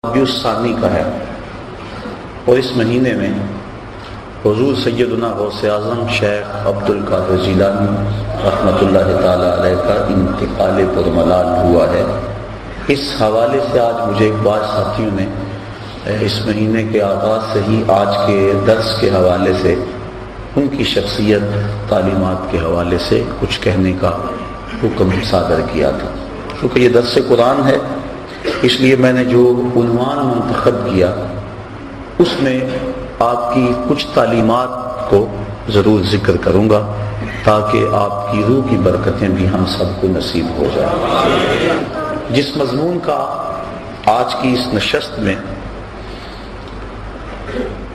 ربیع الثانی کا ہے اور اس مہینے میں حضور سیدنا غوث اعظم شیخ عبد القادر جیلانی رحمۃ اللہ تعالی علیہ کا انتقال پرملال ہوا ہے۔ اس حوالے سے آج مجھے ایک بار ساتھیوں نے اس مہینے کے آغاز سے ہی آج کے درس کے حوالے سے ان کی شخصیت تعلیمات کے حوالے سے کچھ کہنے کا حکم صادر کیا تھا۔ کیونکہ یہ درس قرآن ہے، اس لیے میں نے جو عنوان منتخب کیا اس میں آپ کی کچھ تعلیمات کو ضرور ذکر کروں گا تاکہ آپ کی روح کی برکتیں بھی ہم سب کو نصیب ہو جائیں۔ جس مضمون کا آج کی اس نشست میں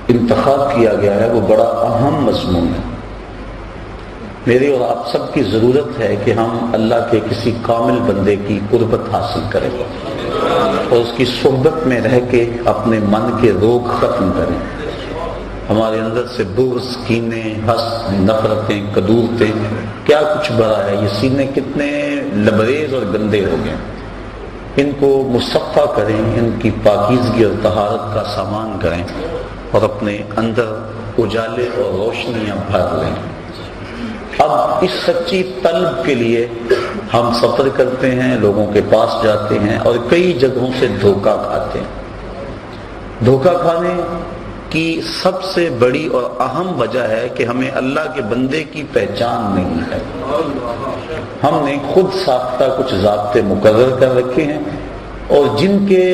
انتخاب کیا گیا ہے وہ بڑا اہم مضمون ہے۔ میری اور آپ سب کی ضرورت ہے کہ ہم اللہ کے کسی کامل بندے کی قربت حاصل کریں اور اس کی صحبت میں رہ کے اپنے من کے روگ ختم کریں۔ ہمارے اندر سے بغض، کینے، حسد، نفرتیں، کدورتیں کیا کچھ بڑا ہے، یہ سینے کتنے لبریز اور گندے ہو گئے، ان کو مصفا کریں، ان کی پاکیزگی اور طہارت کا سامان کریں اور اپنے اندر اجالے اور روشنیاں بھر لیں۔ اب اس سچی طلب کے لیے ہم سفر کرتے ہیں، لوگوں کے پاس جاتے ہیں اور کئی جگہوں سے دھوکہ کھاتے ہیں۔ دھوکہ کھانے کی سب سے بڑی اور اہم وجہ ہے کہ ہمیں اللہ کے بندے کی پہچان نہیں ہے۔ ہم نے خود ساختہ کچھ ضابطے مقرر کر رکھے ہیں اور جن کے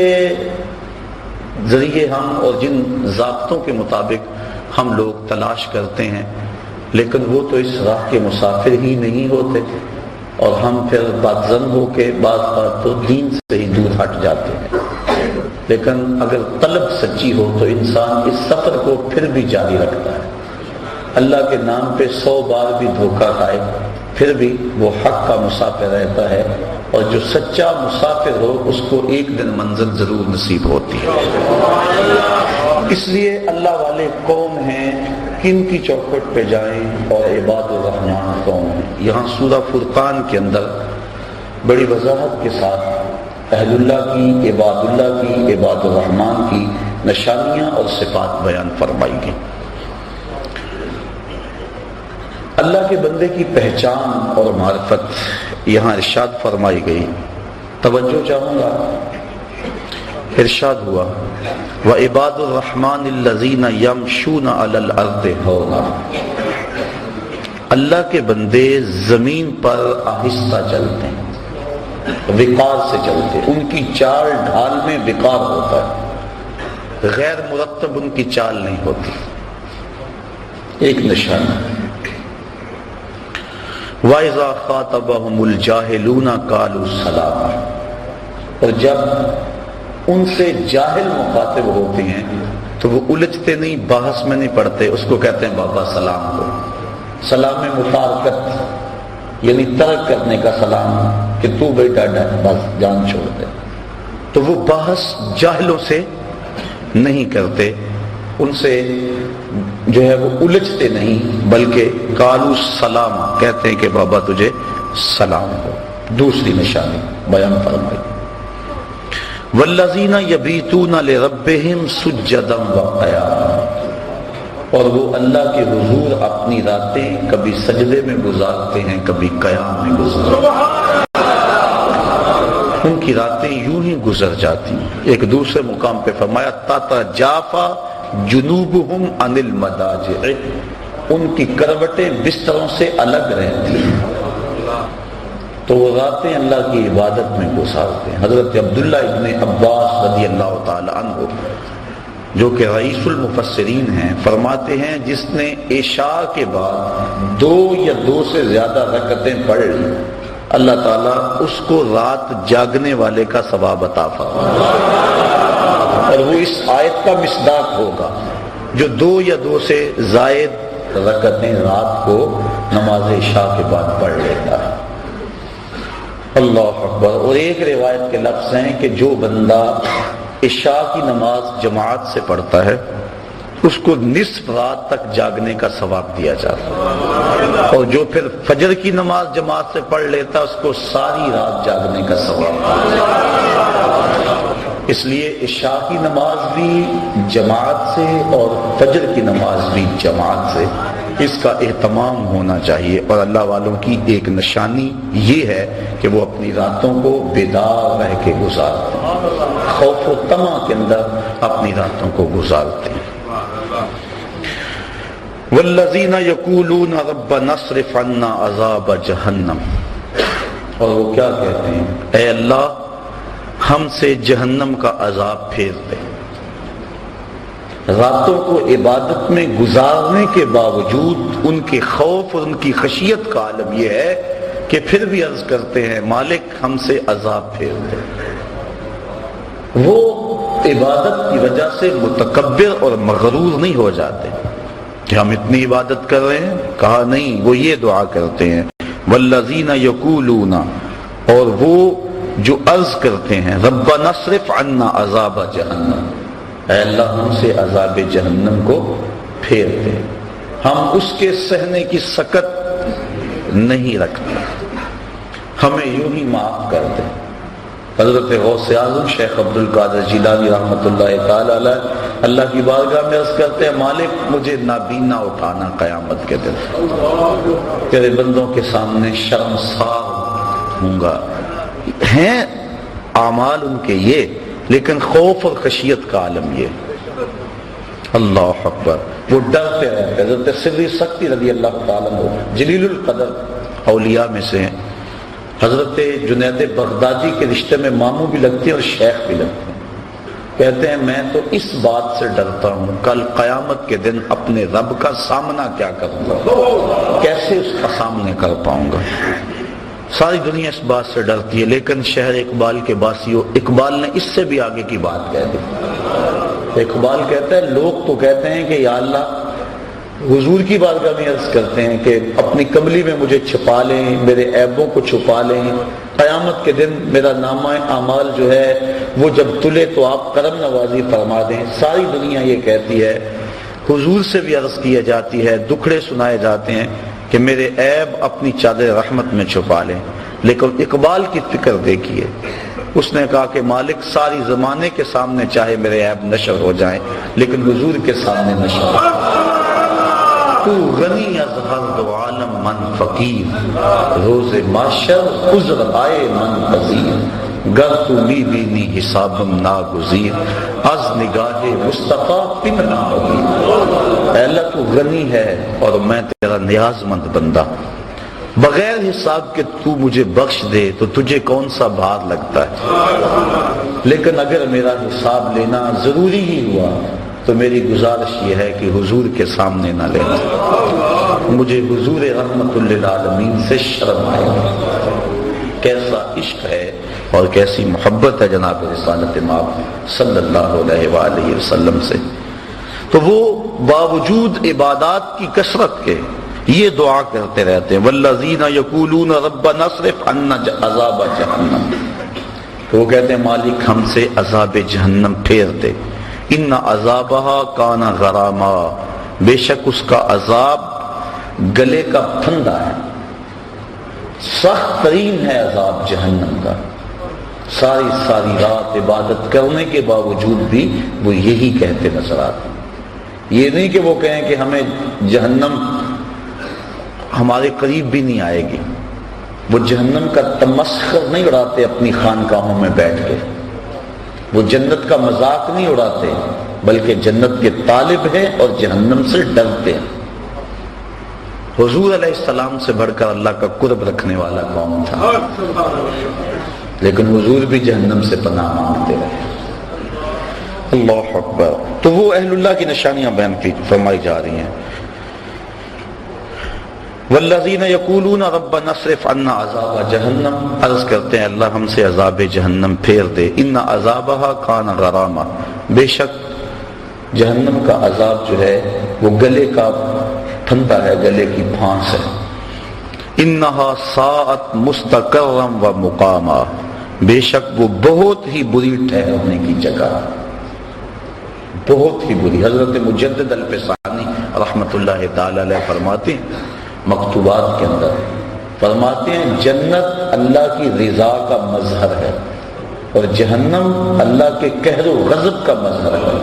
ذریعے ہم اور جن ضابطوں کے مطابق ہم لوگ تلاش کرتے ہیں، لیکن وہ تو اس راہ کے مسافر ہی نہیں ہوتے اور ہم پھر بدظن ہو کے بعض بات تو دین سے ہی دور ہٹ جاتے ہیں۔ لیکن اگر طلب سچی ہو تو انسان اس سفر کو پھر بھی جاری رکھتا ہے۔ اللہ کے نام پہ 100 بار بھی دھوکہ کھائے پھر بھی وہ حق کا مسافر رہتا ہے، اور جو سچا مسافر ہو اس کو ایک دن منزل ضرور نصیب ہوتی ہے۔ اس لیے اللہ والے کون ہیں، کن کی چوکھٹ پہ جائیں، اور عباد الرحمن کون ہیں۔ یہاں سورہ فرقان کے اندر بڑی وضاحت کے ساتھ اہل اللہ کی، عباد اللہ کی، عباد الرحمن کی نشانیاں اور صفات بیان فرمائی گئی۔ اللہ کے بندے کی پہچان اور معرفت یہاں ارشاد فرمائی گئی۔ توجہ چاہوں گا، ارشاد ہوا وَعِبَادُ الرَّحْمَنِ الَّذِينَ يَمْشُونَ عَلَى الْأَرْضِ هَوْنًا۔ اللہ کے بندے زمین پر آہستہ چلتے ہیں، وقار سے چلتے ہیں، ان کی چال ڈھال میں وقار ہوتا ہے، غیر مرتب ان کی چال نہیں ہوتی۔ ایک نشانہ وَإِذَا خَاطَبَهُمُ الْجَاهِلُونَ قَالُوا سَلَامًا، اور جب ان سے جاہل مخاطب ہوتے ہیں تو وہ الجھتے نہیں، بحث میں نہیں پڑتے، اس کو کہتے ہیں بابا سلام کو۔ سلام میں مفارقت یعنی ترک کرنے کا سلام، کہ تو بیٹا بس جان چھوڑ دے۔ تو وہ بحث جاہلوں سے نہیں کرتے، ان سے جو ہے وہ الجھتے نہیں، بلکہ قالوا سلام کہتے ہیں کہ بابا تجھے سلام ہو۔ دوسری نشانی بیان فرمائی والذین یبیتون لربہم سجدا وقیاما، اور وہ اللہ کے حضور اپنی راتیں کبھی سجدے میں گزارتے ہیں، کبھی قیام میں گزارتے ہیں۔ ان کی راتیں یوں ہی گزر جاتی ہیں۔ ایک دوسرے مقام پہ فرمایا تتجافی جنوبہم عن المضاجع، ان کی کروٹیں بستروں سے الگ رہتی ہیں، تو وہ راتیں اللہ کی عبادت میں گزارتے ہیں۔ حضرت عبداللہ ابن عباس رضی اللہ تعالی عنہ جو کہ رئیس المفسرین ہیں، فرماتے ہیں جس نے عشاء کے بعد 2 یا 2 سے زیادہ رکعتیں پڑھ لی، اللہ تعالیٰ اس کو رات جاگنے والے کا ثواب عطا فرمائے، اور وہ اس آیت کا مصداق ہوگا جو 2 یا 2 سے زائد رکعتیں رات کو نماز عشاء کے بعد پڑھ لیتا ہے۔ اللہ اکبر۔ اور ایک روایت کے لفظ ہیں کہ جو بندہ عشاء کی نماز جماعت سے پڑھتا ہے اس کو نصف رات تک جاگنے کا ثواب دیا جاتا ہے، اور جو پھر فجر کی نماز جماعت سے پڑھ لیتا اس کو ساری رات جاگنے کا ثواب دیا جاتا ہے۔ اس لیے عشاء کی نماز بھی جماعت سے اور فجر کی نماز بھی جماعت سے، اس کا اہتمام ہونا چاہیے۔ اور اللہ والوں کی ایک نشانی یہ ہے کہ وہ اپنی راتوں کو بیدار رہ کے گزارتے ہیں، خوف و طمع کے اندر اپنی راتوں کو گزارتے ہیں۔ والذین یقولون ربنا اصرف عنا عذاب جہنم، اور وہ کیا کہتے ہیں، اے اللہ ہم سے جہنم کا عذاب پھیر دے۔ راتوں کو عبادت میں گزارنے کے باوجود ان کے خوف اور ان کی خشیت کا عالم یہ ہے کہ پھر بھی عرض کرتے ہیں مالک ہم سے عذاب پھیر دے۔ وہ عبادت کی وجہ سے متکبر اور مغرور نہیں ہو جاتے کہ ہم اتنی عبادت کر رہے ہیں، کہا نہیں، وہ یہ دعا کرتے ہیں والذین یقولون، اور وہ جو عرض کرتے ہیں ربنا اصرف عنا عذاب جہنم، اے اللہ ہم سے عذاب جہنم کو پھیر دے، ہم اس کے سہنے کی سکت نہیں رکھتے، ہمیں یوں ہی معاف کر دے۔ حضرت غوث اعظم شیخ عبد القادر جیلانی رحمۃ اللہ تعالی علیہ اللہ کی بارگاہ میں عرض کرتے ہیں مالک مجھے نابینا اٹھانا قیامت کے دن، تیرے بندوں کے سامنے شرمسار ہوں گا۔ ہیں اعمال ان کے یہ، لیکن خوف اور خشیت کا عالم یہ۔ اللہ اکبر، وہ ڈرتے رہتے۔ حضرت سری سختی رضی اللہ تعالیٰ عنہ جلیل القدر اولیاء میں سے ہیں، حضرت جنید بغدادی کے رشتے میں ماموں بھی لگتے ہیں اور شیخ بھی لگتے ہیں۔ کہتے ہیں میں تو اس بات سے ڈرتا ہوں کل قیامت کے دن اپنے رب کا سامنا کیا کروں گا، کیسے اس کا سامنے کر پاؤں گا۔ ساری دنیا اس بات سے ڈرتی ہے، لیکن شہر اقبال کے باسیوں، اقبال نے اس سے بھی آگے کی بات کہہ دی۔ اقبال کہتا ہے لوگ تو کہتے ہیں کہ یا اللہ حضور کی بارگاہ میں عرض کرتے ہیں کہ اپنی کملی میں مجھے چھپا لیں، میرے عیبوں کو چھپا لیں، قیامت کے دن میرا نامہ اعمال جو ہے وہ جب تلے تو آپ کرم نوازی فرما دیں۔ ساری دنیا یہ کہتی ہے، حضور سے بھی عرض کی جاتی ہے، دکھڑے سنائے جاتے ہیں کہ میرے عیب اپنی چادر رحمت میں چھپا لیں، لیکن اقبال کی فکر دیکھیے، اس نے کہا کہ مالک ساری زمانے کے سامنے چاہے میرے عیب نشر ہو جائیں لیکن حضور کے سامنے نشر ہو۔ تو غنی از ہر دو عالم من فقیر، روز محشر عذر آئے من پذیر، گر تو لی بینی حسابم ناگزیر، از نگاہ مصطفیٰ پنہا ہوگی۔ اے اللہ تو غنی ہے اور میں تیرا نیاز مند بندہ، بغیر حساب کے تو مجھے بخش دے تو تجھے کون سا بھار لگتا ہے، لیکن اگر میرا حساب لینا ضروری ہی ہوا تو میری گزارش یہ ہے کہ حضور کے سامنے نہ لینا، مجھے حضور رحمت للعالمین سے شرم آئے گی۔ کیسا عشق ہے اور کیسی محبت ہے جناب رسالت مآب صلی اللہ علیہ وآلہ وسلم سے۔ تو وہ باوجود عبادات کی کثرت کے یہ دعا کرتے رہتے ہیں والذین یقولون ربنا اصرف عنا عذاب جہنم، تو وہ کہتے ہیں مالک ہم سے عذاب جہنم پھیر دے، ان عذابہا کان غراما، بے شک اس کا عذاب گلے کا پھندا ہے، سخت ترین ہے عذاب جہنم کا۔ ساری رات عبادت کرنے کے باوجود بھی وہ یہی کہتے نظر آتے، یہ نہیں کہ وہ کہیں کہ ہمیں جہنم ہمارے قریب بھی نہیں آئے گی، وہ جہنم کا تمسخر نہیں اڑاتے اپنی خانقاہوں میں بیٹھ کے، وہ جنت کا مذاق نہیں اڑاتے بلکہ جنت کے طالب ہیں اور جہنم سے ڈرتے ہیں۔ حضور علیہ السلام سے بڑھ کر اللہ کا قرب رکھنے والا کون تھا، لیکن حضور بھی جہنم سے پناہ مانگتے رہے۔ اللہ اکبر۔ تو وہ اہل اللہ کی نشانیاں بیان فرمائی جا رہی ہیں۔ والذین یقولون ربنا اصرف عنا عذاب جہنم، عرض کرتے ہیں اللہ ہم سے عذاب جہنم پھیر دے، ان عذابہا کان غراما، بے شک جہنم کا عذاب جو ہے وہ گلے کا پھندا ہے، گلے کی پھانس ہے۔ انہا ساعت مستقرا و مقاما، بے شک وہ بہت ہی بری ٹھہرنے کی جگہ، بہت ہی بری۔ حضرت مجدد الفسانی رحمت اللہ تعالی علیہ فرماتے ہیں مکتوبات کے اندر، فرماتے ہیں جنت اللہ کی رضا کا مظہر ہے، اور جہنم اللہ کے قہر و غضب کا مظہر ہے۔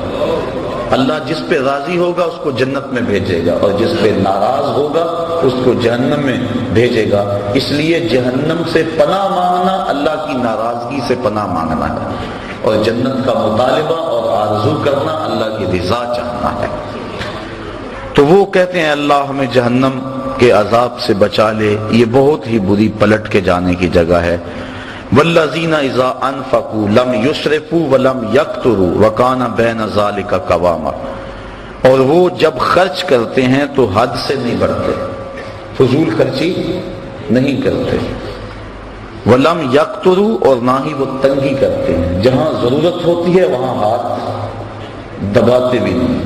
اللہ جس پہ راضی ہوگا اس کو جنت میں بھیجے گا، اور جس پہ ناراض ہوگا اس کو جہنم میں بھیجے گا۔ اس لیے جہنم سے پناہ مانگنا اللہ کی ناراضگی سے پناہ مانگنا ہے، اور جنت کا مطالبہ اور آرزو کرنا اللہ کی رضا چاہنا ہے۔ تو وہ کہتے ہیں اللہ ہمیں جہنم کے عذاب سے بچا لے، یہ بہت ہی بری پلٹ کے جانے کی جگہ ہے۔ والذین اذا انفقوا لم یسرفوا ولم یقتروا وکان بین ذلک قواما، اور وہ جب خرچ کرتے ہیں تو حد سے نہیں بڑھتے، فضول خرچی نہیں کرتے، ولم یقتروا اور نہ ہی وہ تنگی کرتے ہیں، جہاں ضرورت ہوتی ہے وہاں ہاتھ دباتے بھی نہیں،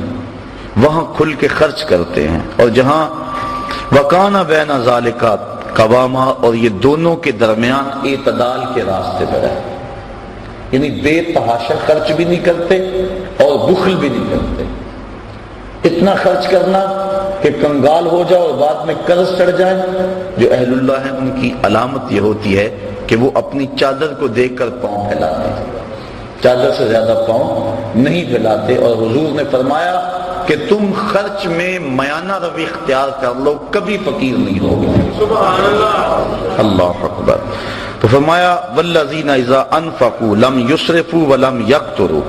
وہاں کھل کے خرچ کرتے ہیں، اور جہاں وکان بین ذلک قواما، اور یہ دونوں کے درمیان اعتدال کے راستے پر ہے، یعنی بے تحاشا خرچ بھی نہیں کرتے اور بخل بھی نہیں کرتے۔ اتنا خرچ کرنا کہ کنگال ہو جاؤ اور بعد میں قرض چڑھ جائے۔ جو اہل اللہ ہیں ان کی علامت یہ ہوتی ہے کہ وہ اپنی چادر کو دیکھ کر پاؤں پھیلاتے ہیں، چادر سے زیادہ پاؤں نہیں پھیلاتے، اور حضور نے فرمایا کہ تم خرچ میں میانہ روی اختیار کر لو، کبھی فقیر نہیں ہوگے۔ سبحان اللہ، اللہ اکبر۔ تو فرمایا والذین اذا انفقوا لم یسرفوا ولم یقتروا،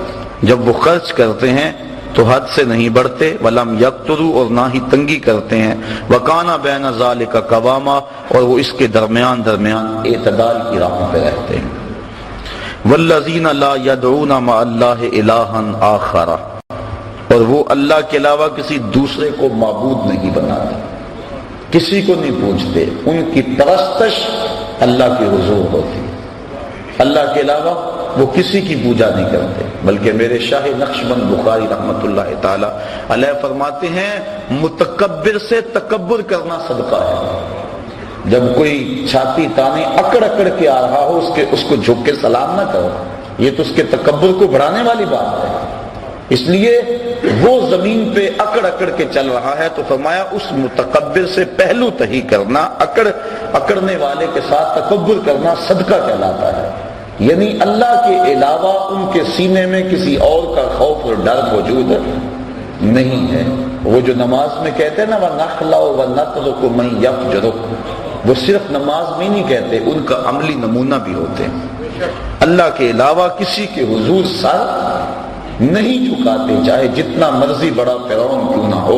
جب وہ خرچ کرتے ہیں تو حد سے نہیں بڑھتے، ولم یقتروا اور نہ ہی تنگی کرتے ہیں، وکان بین ذلک قواما اور وہ اس کے درمیان اعتدال کی راہ پہ رہتے ہیں۔ والذین لا یدعون مع اللہ الہا آخر، اور وہ اللہ کے علاوہ کسی دوسرے کو معبود نہیں بناتے، کسی کو نہیں پوچھتے، ان کی پرستش اللہ کے حضور ہوتی، اللہ کے علاوہ وہ کسی کی پوجا نہیں کرتے۔ بلکہ میرے شاہ نقشبند بخاری رحمت اللہ تعالی علیہ فرماتے ہیں متکبر سے تکبر کرنا صدقہ ہے۔ جب کوئی چھاتی تانے اکڑ اکڑ کے آ رہا ہو اس کو جھک کے سلام نہ کرو، یہ تو اس کے تکبر کو بڑھانے والی بات ہے۔ اس لیے وہ زمین پہ اکڑ اکڑ کے چل رہا ہے تو فرمایا اس متکبر سے پہلو تہی کرنا، اکڑنے والے کے ساتھ تکبر کرنا صدقہ کہلاتا ہے، یعنی اللہ کے علاوہ ان کے سینے میں کسی اور کا خوف اور ڈر موجود نہیں ہے۔ وہ جو نماز میں کہتے ہیں نا وَنَخْلَعُ وَنَتْرُكُ مَن يَفْجُرُكُ، وہ صرف نماز میں نہیں کہتے، ان کا عملی نمونہ بھی ہوتے ہیں۔ اللہ کے علاوہ کسی کے حضور سر نہیں جھکاتے، چاہے جتنا مرضی بڑا فرعون کیوں نہ ہو،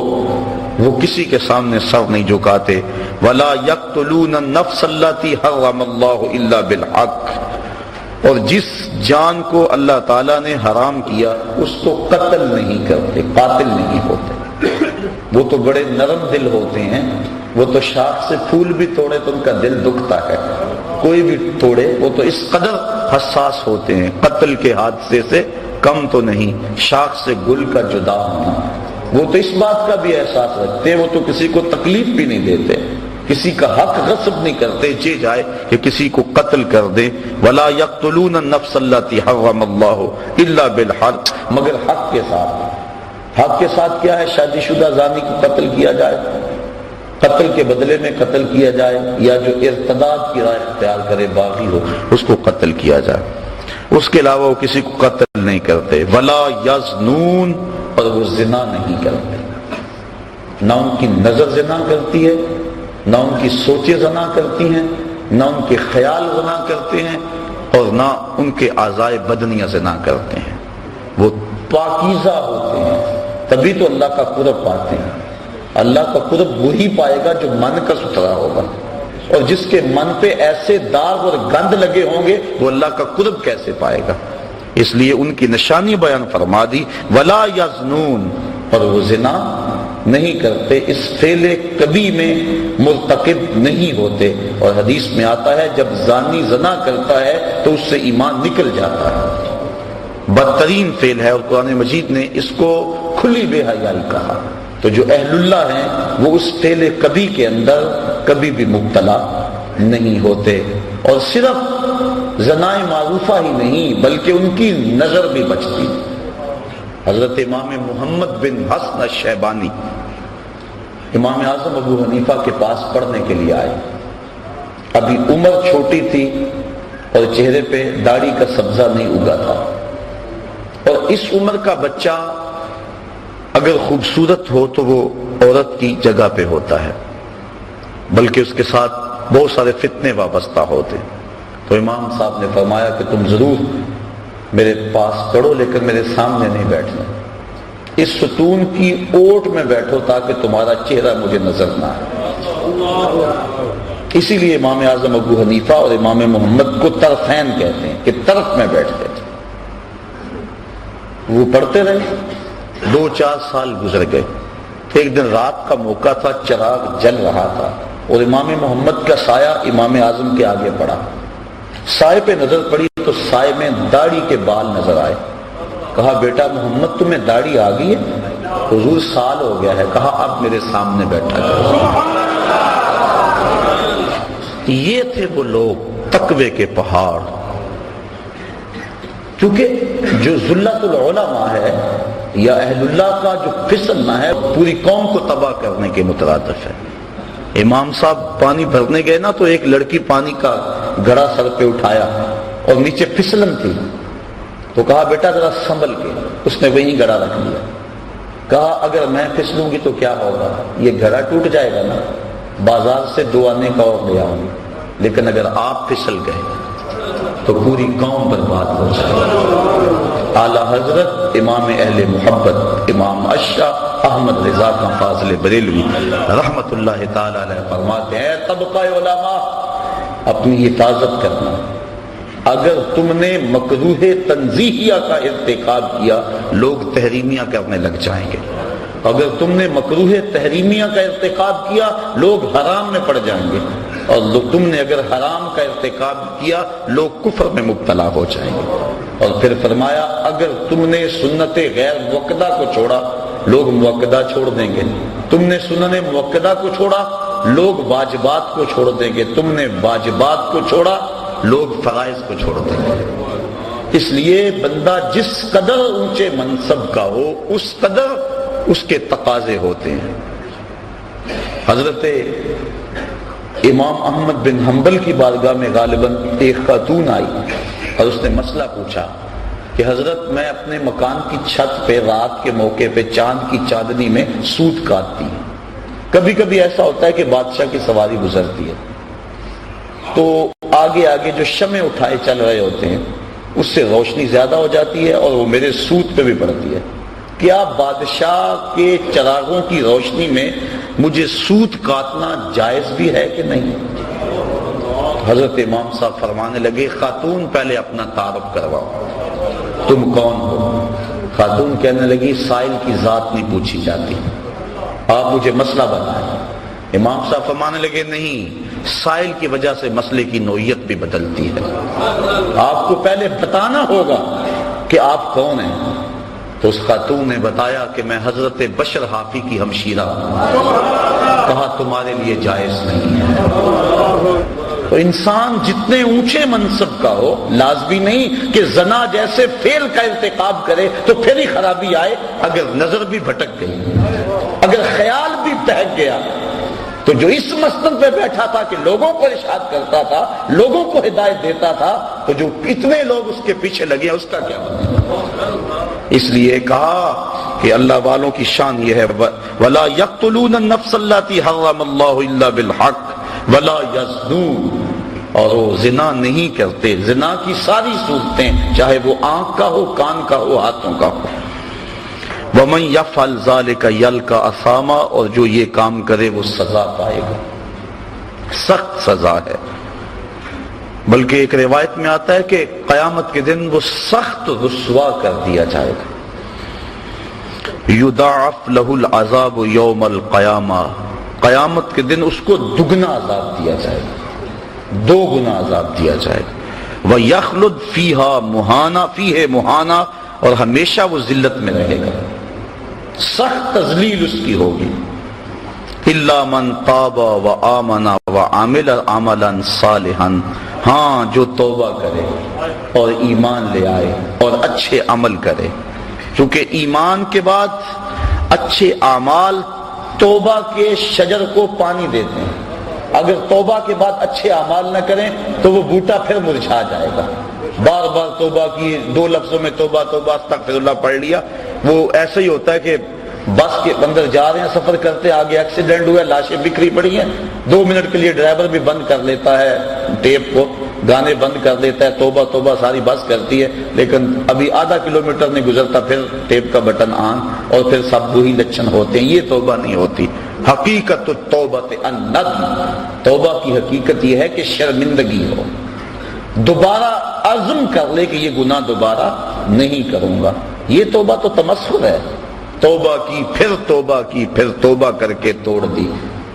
وہ کسی کے سامنے سر نہیں جھکاتے۔ وَلَا يَقْتُلُونَ النَّفْسَ الَّتِي حَرَّمَ اللَّهُ إِلَّا بِالْحَقِّ، اور جس جان کو اللہ تعالیٰ نے حرام کیا اس کو قتل نہیں کرتے، قاتل نہیں ہوتے۔ وہ تو بڑے نرم دل ہوتے ہیں، وہ تو شاخ سے پھول بھی توڑے تو ان کا دل دکھتا ہے، کوئی بھی توڑے، وہ تو اس قدر حساس ہوتے ہیں، قتل کے حادثے سے کم تو نہیں، شاخ سے گل کا جدا ہونا۔ وہ تو اس بات کا بھی احساس رکھتے ہیں، وہ تو کسی کو تکلیف بھی نہیں دیتے، کسی کا حق غصب نہیں کرتے، جی جائے کہ کسی کو قتل کر دے۔ وَلَا يَقْتُلُونَ النَّفْسَ الَّتِي حَرَّمَ اللَّهُ إِلَّا بِالْحَقِّ، مگر حق کے ساتھ۔ حق کے ساتھ کیا ہے؟ شادی شدہ زانی کو قتل کیا جائے، قتل کے بدلے میں قتل کیا جائے، یا جو ارتداد کی راہ اختیار کرے باغی ہو اس کو قتل کیا جائے، اس کے علاوہ وہ کسی کو قتل نہیں کرتے۔ وَلَا يَزْنُونَ، اور وہ زنا نہیں کرتے، نہ ان کی نظر زنا کرتی ہے، نہ ان کی سوچیں زنا کرتی ہیں، نہ ان کے خیال زنا کرتے ہیں، اور نہ ان کے اعضائے بدنیاں زنا کرتے ہیں۔ وہ پاکیزہ ہوتے ہیں، تبھی تو اللہ کا قرب پاتے ہیں۔ اللہ کا قرب وہی پائے گا جو من کا ستھرا ہوگا، اور جس کے من پہ ایسے داغ اور گند لگے ہوں گے وہ اللہ کا قرب کیسے پائے گا؟ اس لیے ان کی نشانی بیان فرما دی، وَلَا يَزْنُونَ، اور وہ زنا نہیں کرتے، اس فعل کبھی میں مرتکب نہیں ہوتے۔ اور حدیث میں آتا ہے جب زانی زنا کرتا ہے تو اس سے ایمان نکل جاتا ہے، بدترین فعل ہے، اور قرآن مجید نے اس کو کھلی بے حیائی کہا۔ تو جو اہل اللہ ہیں وہ اس فعل کبھی کے اندر کبھی بھی مبتلا نہیں ہوتے، اور صرف زنائے معروفہ ہی نہیں بلکہ ان کی نظر بھی بچتی۔ حضرت امام محمد بن حسن الشیبانی امام اعظم ابو حنیفہ کے پاس پڑھنے کے لیے آئے، ابھی عمر چھوٹی تھی، اور چہرے پہ داڑھی کا سبزہ نہیں اگا تھا. اور اس عمر کا بچہ اگر خوبصورت ہو تو وہ عورت کی جگہ پہ ہوتا ہے، بلکہ اس کے ساتھ بہت سارے فتنے وابستہ ہوتے. تو امام صاحب نے فرمایا کہ تم ضرور میرے پاس پڑھو لیکن میرے سامنے نہیں بیٹھنا، اس ستون کی اوٹ میں بیٹھو تاکہ تمہارا چہرہ مجھے نظر نہ آئے. اسی لیے امام اعظم ابو حنیفہ اور امام محمد کو طرفین کہتے ہیں کہ طرف میں بیٹھتے تھے. وہ پڑھتے رہے، 2-4 سال گزر گئے. ایک دن رات کا موقع تھا، چراغ جل رہا تھا اور امام محمد کا سایہ امام اعظم کے آگے پڑا. سائے پہ نظر پڑی تو سائے میں داڑھی کے بال نظر آئے. کہا بیٹا محمد تمہیں داڑھی آ گئی ہے؟ حضور سال ہو گیا ہے. کہا اب میرے سامنے بیٹھا کرو. یہ تھے وہ لوگ تقوی کے پہاڑ. کیونکہ جو ذلت العلماء ہے یا اہل اللہ کا جو پھسلنا ہے پوری قوم کو تباہ کرنے کے مترادف ہے. امام صاحب پانی بھرنے گئے نا تو ایک لڑکی پانی کا گھڑا سر پہ اٹھایا اور نیچے پھسلن تھی تو کہا بیٹا ذرا سنبھل کے. اس نے وہیں گھڑا رکھ لیا. کہا اگر میں پھسلوں گی تو کیا ہوگا؟ یہ گھڑا ٹوٹ جائے گا نا، بازار سے 2 آنے کا اور لے آؤں گی. لیکن اگر آپ پھسل گئے تو پوری قوم برباد ہو جائے. اعلی حضرت امام اہل محبت امام اشرف احمد رضا کا فاضل بریلوی رحمت اللہ تعالی علیہ فرماتے ہیں طبقہ علماء اپنی حفاظت کرنا. اگر تم نے مکروہ تنزیہیہ کا ارتکاب کیا لوگ تحریمیہ کرنے لگ جائیں گے. اگر تم نے مکروہ تحریمیہ کا ارتکاب کیا لوگ حرام میں پڑ جائیں گے. اور تم نے اگر حرام کا ارتکاب کیا لوگ کفر میں مبتلا ہو جائیں گے. اور پھر فرمایا اگر تم نے سنت غیر موقدہ کو چھوڑا لوگ موقدہ چھوڑ دیں گے. تم نے سنن موقدہ کو چھوڑا لوگ واجبات کو چھوڑ دیں گے. تم نے واجبات کو چھوڑا لوگ فرائض کو چھوڑ دیں گے. اس لیے بندہ جس قدر اونچے منصب کا ہو اس قدر اس کے تقاضے ہوتے ہیں. حضرت امام احمد بن حنبل کی بارگاہ میں غالباً ایک خاتون آئی اور اس نے مسئلہ پوچھا کہ حضرت میں اپنے مکان کی چھت پہ رات کے موقع پہ چاند کی چاندنی میں سوت کاٹتی ہوں. کبھی کبھی ایسا ہوتا ہے کہ بادشاہ کی سواری گزرتی ہے تو آگے آگے جو شمع اٹھائے چل رہے ہوتے ہیں اس سے روشنی زیادہ ہو جاتی ہے اور وہ میرے سوت پہ بھی پڑتی ہے. کیا بادشاہ کے چراغوں کی روشنی میں مجھے سوت کاٹنا جائز بھی ہے کہ نہیں؟ حضرت امام صاحب فرمانے لگے خاتون پہلے اپنا تعارف کرواؤ، تم کون ہو؟ خاتون کہنے لگی سائل کی ذات نہیں پوچھی جاتی، آپ مجھے مسئلہ بتائیں. امام صاحب فرمانے لگے نہیں، سائل کی وجہ سے مسئلے کی نوعیت بھی بدلتی ہے. آپ کو پہلے بتانا ہوگا کہ آپ کون ہیں. تو اس خاتون نے بتایا کہ میں حضرت بشر حافی کی ہمشیرہ ہوں. کہا تمہارے لیے جائز نہیں ہے. تو انسان جتنے اونچے منصب کا ہو لازمی نہیں کہ زنا جیسے فعل کا ارتکاب کرے تو پھر ہی خرابی آئے. اگر نظر بھی بھٹک گئی، اگر خیال بھی بہک گیا تو جو اس مسند پہ بیٹھا تھا کہ لوگوں کو ارشاد کرتا تھا، لوگوں کو ہدایت دیتا تھا، تو جو اتنے لوگ اس کے پیچھے لگے اس کا کیا بنے؟ اس لیے کہا کہ اللہ والوں کی شان یہ ہے وَلَا يَقْتُلُونَ النَّفْسَ الَّتِي حَرَّمَ اللَّهُ إِلَّا بِالْحَقِّ وَلَا يَزْنُونَ. اور وہ زنا نہیں کرتے. زنا کی ساری صورتیں چاہے وہ آنکھ کا ہو، کان کا ہو، ہاتھوں کا ہو. وَمَنْ يَفْعَلْ ذَلِكَ يَلْقَ أَثَامًا. اور جو یہ کام کرے وہ سزا پائے گا، سخت سزا ہے. بلکہ ایک روایت میں آتا ہے کہ قیامت کے دن وہ سخت رسوا کر دیا جائے گا. یضاعف له العذاب یوم القیامہ. قیامت کے دن اس کو دگنا عذاب دیا جائے گا، 2 گنا عذاب دیا جائے گا. وَيَخْلُدْ فِيهَا مُهَانًا فِيهِ مُهَانًا. اور ہمیشہ وہ ذلت میں رہے گا، سخت تذلیل اس کی ہوگی. إِلَّا مَنْ تَابَ وَآمَنَ وَعَمِلَ عَمَلًا صَالِحًا. ہاں جو توبہ کرے اور ایمان لے آئے اور اچھے عمل کرے. کیونکہ ایمان کے بعد اچھے اعمال توبہ کے شجر کو پانی دیتے ہیں. اگر توبہ کے بعد اچھے اعمال نہ کریں تو وہ بوٹا پھر مرجھا جائے گا. بار بار توبہ کی، 2 لفظوں میں توبہ توبہ استغفر اللہ پڑھ لیا. وہ ایسا ہی ہوتا ہے کہ بس کے اندر جا رہے ہیں، سفر کرتے، آگے ایکسیڈنٹ ہوا ہے، لاشیں بکھری پڑی ہیں، 2 منٹ کے لیے ڈرائیور بھی بند کر لیتا ہے ٹیپ کو، گانے بند کر دیتا ہے، توبہ توبہ ساری بس کرتی ہے، لیکن ابھی آدھا کلومیٹر نہیں گزرتا پھر ٹیپ کا بٹن آن اور پھر سب وہی لچھن ہوتے ہیں. یہ توبہ نہیں ہوتی. حقیقت توبہ الندم، توبہ کی حقیقت یہ ہے کہ شرمندگی ہو، دوبارہ عزم کر لے کہ یہ گناہ دوبارہ نہیں کروں گا. یہ توبہ تو تمسخر ہے. توبہ کی، پھر توبہ کی، پھر توبہ کر کے توڑ دی.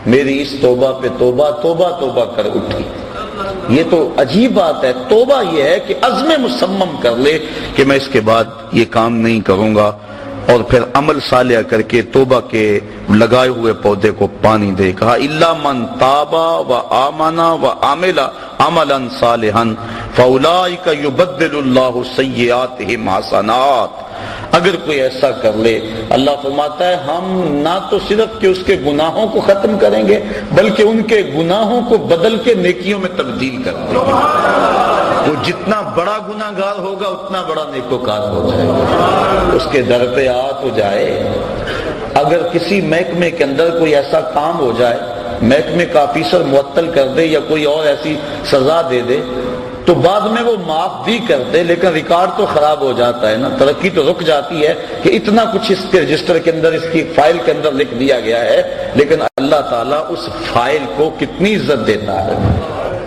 میری اس توبہ پہ توبہ، توبہ توبہ کر اٹھی. یہ تو عجیب بات ہے. توبہ یہ ہے کہ عزم مصمم کر لے کہ میں اس کے بعد یہ کام نہیں کروں گا، اور پھر عمل صالح کر کے توبہ کے لگائے ہوئے پودے کو پانی دے. کہا الا من تاب و آمن و عمل عملا صالحا فاولئک یبدل اللہ سیئاتہم حسنات. اگر کوئی ایسا کر لے، اللہ فرماتا ہے ہم نہ تو صرف کہ اس کے گناہوں کو ختم کریں گے بلکہ ان کے گناہوں کو بدل کے نیکیوں میں تبدیل کر دیں گے. وہ جتنا بڑا گناہ گار ہوگا اتنا بڑا نیکوکار ہو جائے گا. اس کے در پہ آ تو جائے. اگر کسی محکمے کے اندر کوئی ایسا کام ہو جائے، محکمے کا آفیسر معطل کر دے یا کوئی اور ایسی سزا دے دے تو بعد میں وہ معاف بھی کر دے، لیکن ریکارڈ تو خراب ہو جاتا ہے نا، ترقی تو رک جاتی ہے کہ اتنا کچھ اس کے رجسٹر کے اندر، اس کی فائل کے اندر لکھ دیا گیا ہے، لیکن اللہ تعالیٰ اس فائل کو کتنی عزت دیتا ہے.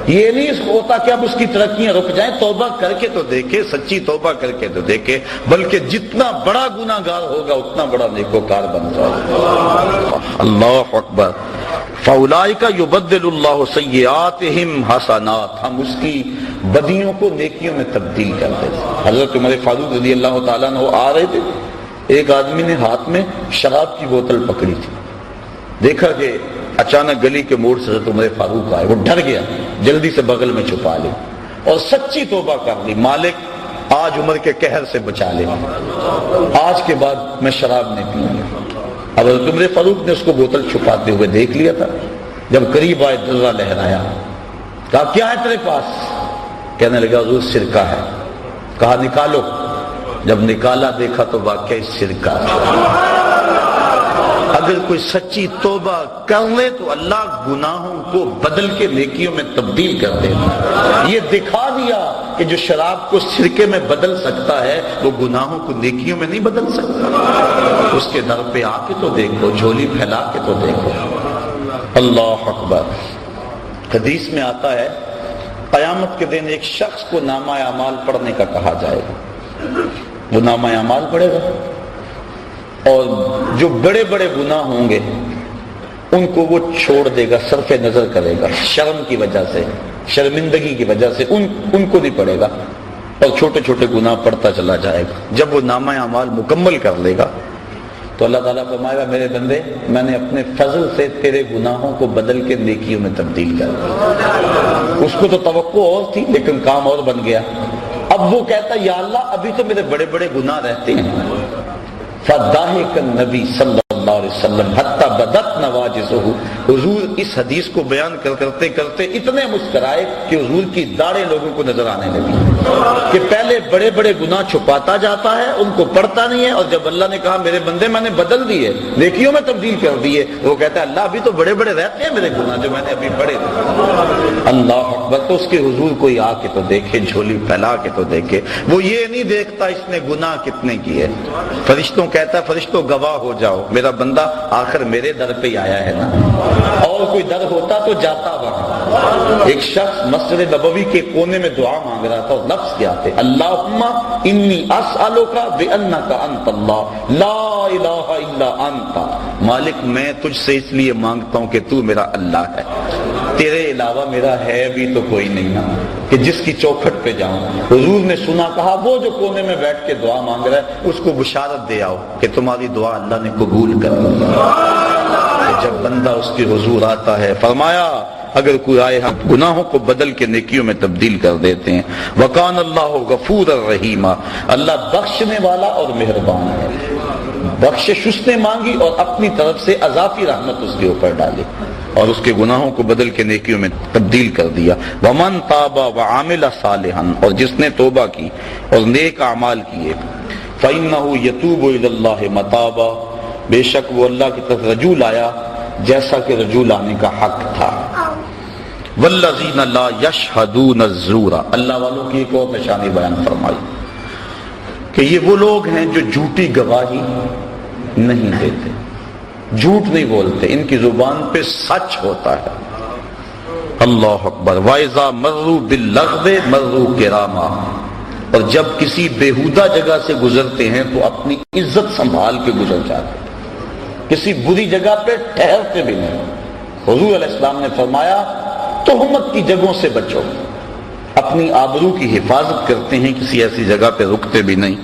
یہ نہیں ہوتا کہ اب اس کی ترقیاں رک جائیں. توبہ کر کے تو دیکھے، سچی توبہ کر کے تو دیکھے، بلکہ جتنا بڑا گناہ گار ہوگا اتنا بڑا نیکوکار بن جائے. اللہ اکبر. فاولئک یبدل اللہ سیئاتہم حسنات. ہم اس کی بدیوں کو نیکیوں میں تبدیل کر دیتے. حضرت عمر فاروق رضی اللہ تعالیٰ عنہ آ رہے تھے، ایک آدمی نے ہاتھ میں شراب کی بوتل پکڑی تھی. دیکھا کہ اچانک گلی کے موڑ سے حضرت عمر فاروق آئے. وہ ڈر گیا، جلدی سے بغل میں چھپا لی اور سچی توبہ کر لی. مالک آج عمر کے قہر سے بچا لے، آج کے بعد میں شراب نہیں پیوں گا. اب حضرت عمر فاروق نے اس کو بوتل چھپاتے ہوئے دیکھ لیا تھا. جب قریب آئے درہ لہرایا. کہا کیا ہے تیرے پاس؟ کہنے لگا حضور سرکہ ہے. کہا نکالو. جب نکالا دیکھا تو واقعی سرکہ. اگر کوئی سچی توبہ کر لے تو اللہ گناہوں کو بدل کے نیکیوں میں تبدیل کر دے. یہ دکھا دیا کہ جو شراب کو سرکے میں بدل سکتا ہے وہ گناہوں کو نیکیوں میں نہیں بدل سکتا. اس کے در پہ آ کے تو دیکھو، جھولی پھیلا کے تو دیکھو. اللہ اکبر. حدیث میں آتا ہے قیامت کے دن ایک شخص کو نامہ اعمال پڑھنے کا کہا جائے گا. وہ نامہ اعمال پڑھے گا اور جو بڑے بڑے گناہ ہوں گے ان کو وہ چھوڑ دے گا، صرف نظر کرے گا. شرم کی وجہ سے، شرمندگی کی وجہ سے ان کو نہیں پڑھے گا اور چھوٹے چھوٹے گناہ پڑھتا چلا جائے گا. جب وہ نامہ اعمال مکمل کر لے گا تو اللہ تعالیٰ فرمائے گا میرے بندے میں نے اپنے فضل سے تیرے گناہوں کو بدل کے نیکیوں میں تبدیل کر دیا. اس کو تو توقع اور تھی لیکن کام اور بن گیا. اب وہ کہتا یا اللہ ابھی تو میرے بڑے بڑے گناہ رہتے ہیں. فَضَاحِكَ النَّبِي صلی اللہ علیہ وسلم حتی بدت نواجزہ. حضور اس حدیث کو بیان کرتے کرتے اتنے مسکرائے کہ حضور کی داڑھیں لوگوں کو نظر آنے لگی کہ پہلے بڑے بڑے گناہ چھپاتا جاتا ہے، ان کو پڑھتا نہیں ہے، اور جب اللہ نے کہا میرے بندے میں نے بدل دیے، نیکیوں میں تبدیل کر دیے، وہ کہتا ہے اللہ ابھی تو بڑے بڑے رہتے ہیں میرے گناہ جو میں نے ابھی پڑھے تھے. اللہ اکبر. تو اس کے حضور کوئی آ کے تو دیکھے، جھولی پھیلا کے تو دیکھے. وہ یہ نہیں دیکھتا اس نے گناہ کتنے کیے. فرشتوں کہتا ہے فرشتوں گواہ ہو جاؤ میرا بندہ آخر میرے در پہ ہی آیا ہے نا، اور کوئی در ہوتا تو جاتا وہاں. ایک شخص مسجد نبوی کے کونے میں دعا مانگ رہا تھا اور لفظ کیا تھے اللہم انی اسألک بانک انت اللہ لا الہ الا انت. مالک میں تجھ سے اس لیے مانگتا ہوں کہ تو میرا اللہ ہے، تیرے علاوہ میرا ہے بھی تو کوئی نہیں نا کہ جس کی چوکھٹ پہ جاؤں. حضور نے سنا، کہا وہ جو کونے میں بیٹھ کے دعا مانگ رہا ہے اس کو بشارت دے آؤ کہ تمہاری دعا اللہ نے قبول کر لی. جب بندہ اس کے حضور آتا ہے فرمایا اگر کوئی آئے ہم گناہوں کو بدل کے نیکیوں میں تبدیل کر دیتے ہیں. وَقَانَ اللَّهُ غَفُورًا رَحِيمًا. اللہ بخشنے والا اور مہربان ہے. بخشش اس نے مانگی اور اپنی طرف سے اضافی رحمت اس کے اوپر ڈالی. اور اس کے گناہوں کو بدل کے نیکیوں میں تبدیل کر دیا. ومن تاب وعمل صالحا، اور جس نے توبہ کی اور نیک اعمال کیے، فإنه يتوب إلى الله متابا، بے شک وہ اللہ کی طرف رجوع لایا جیسا کہ رجوع لانے کا حق تھا. والذین لا یشہدون الزور، اللہ والوں کی ایک اور نشانی بیان فرمائی کہ یہ وہ لوگ ہیں جو جھوٹی گواہی نہیں دیتے، جھوٹ نہیں بولتے، ان کی زبان پہ سچ ہوتا ہے. اللہ اکبر. وَإِذَا مَرُّوا بِاللَّغْوِ مَرُّوا كِرَامًا، اور جب کسی بیہودہ جگہ سے گزرتے ہیں تو اپنی عزت سنبھال کے گزر جاتے ہیں، کسی بری جگہ پہ ٹھہرتے بھی نہیں. حضور علیہ السلام نے فرمایا تہمت کی جگہوں سے بچو، اپنی آبرو کی حفاظت کرتے ہیں، کسی ایسی جگہ پہ رکتے بھی نہیں.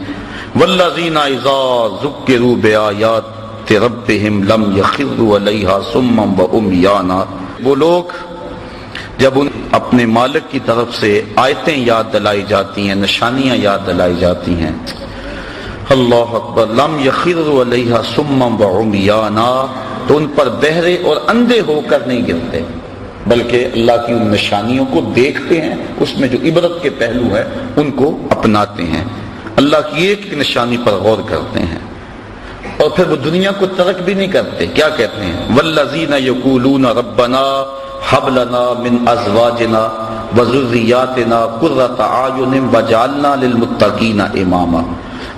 والذین اذا ذکروا بآیات ربہم لم یخروا علیہا صما وعمیانا، وہ لوگ جب ان اپنے مالک کی طرف سے آیتیں یاد دلائی جاتی ہیں، نشانیاں یاد دلائی جاتی ہیں، اللہ اکبر، لم یخروا علیہا صما وعمیانا، تو ان پر بہرے اور اندھے ہو کر نہیں گرتے، بلکہ اللہ کی ان نشانیوں کو دیکھتے ہیں، اس میں جو عبرت کے پہلو ہے ان کو اپناتے ہیں، اللہ کی ایک نشانی پر غور کرتے ہیں، اور پھر وہ دنیا کو ترک بھی نہیں کرتے. کیا کہتے ہیں؟ والذین یقولون ربنا هب لنا من ازواجنا وذریاتنا قرۃ اعین واجعلنا للمتقین اماما،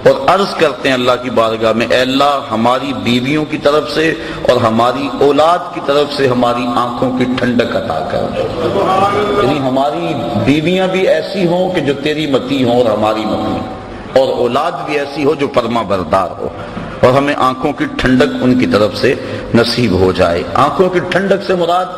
اور عرض کرتے ہیں اللہ کی بارگاہ میں، اے اللہ ہماری بیویوں کی طرف سے اور ہماری اولاد کی طرف سے ہماری آنکھوں کی ٹھنڈک عطا کر، یعنی ہماری بیویاں بھی ایسی ہوں کہ جو تیری متی ہوں اور ہماری متی، اور اولاد بھی ایسی ہو جو فرما بردار ہو، اور ہمیں آنکھوں کی ٹھنڈک ان کی طرف سے نصیب ہو جائے. آنکھوں کی ٹھنڈک سے مراد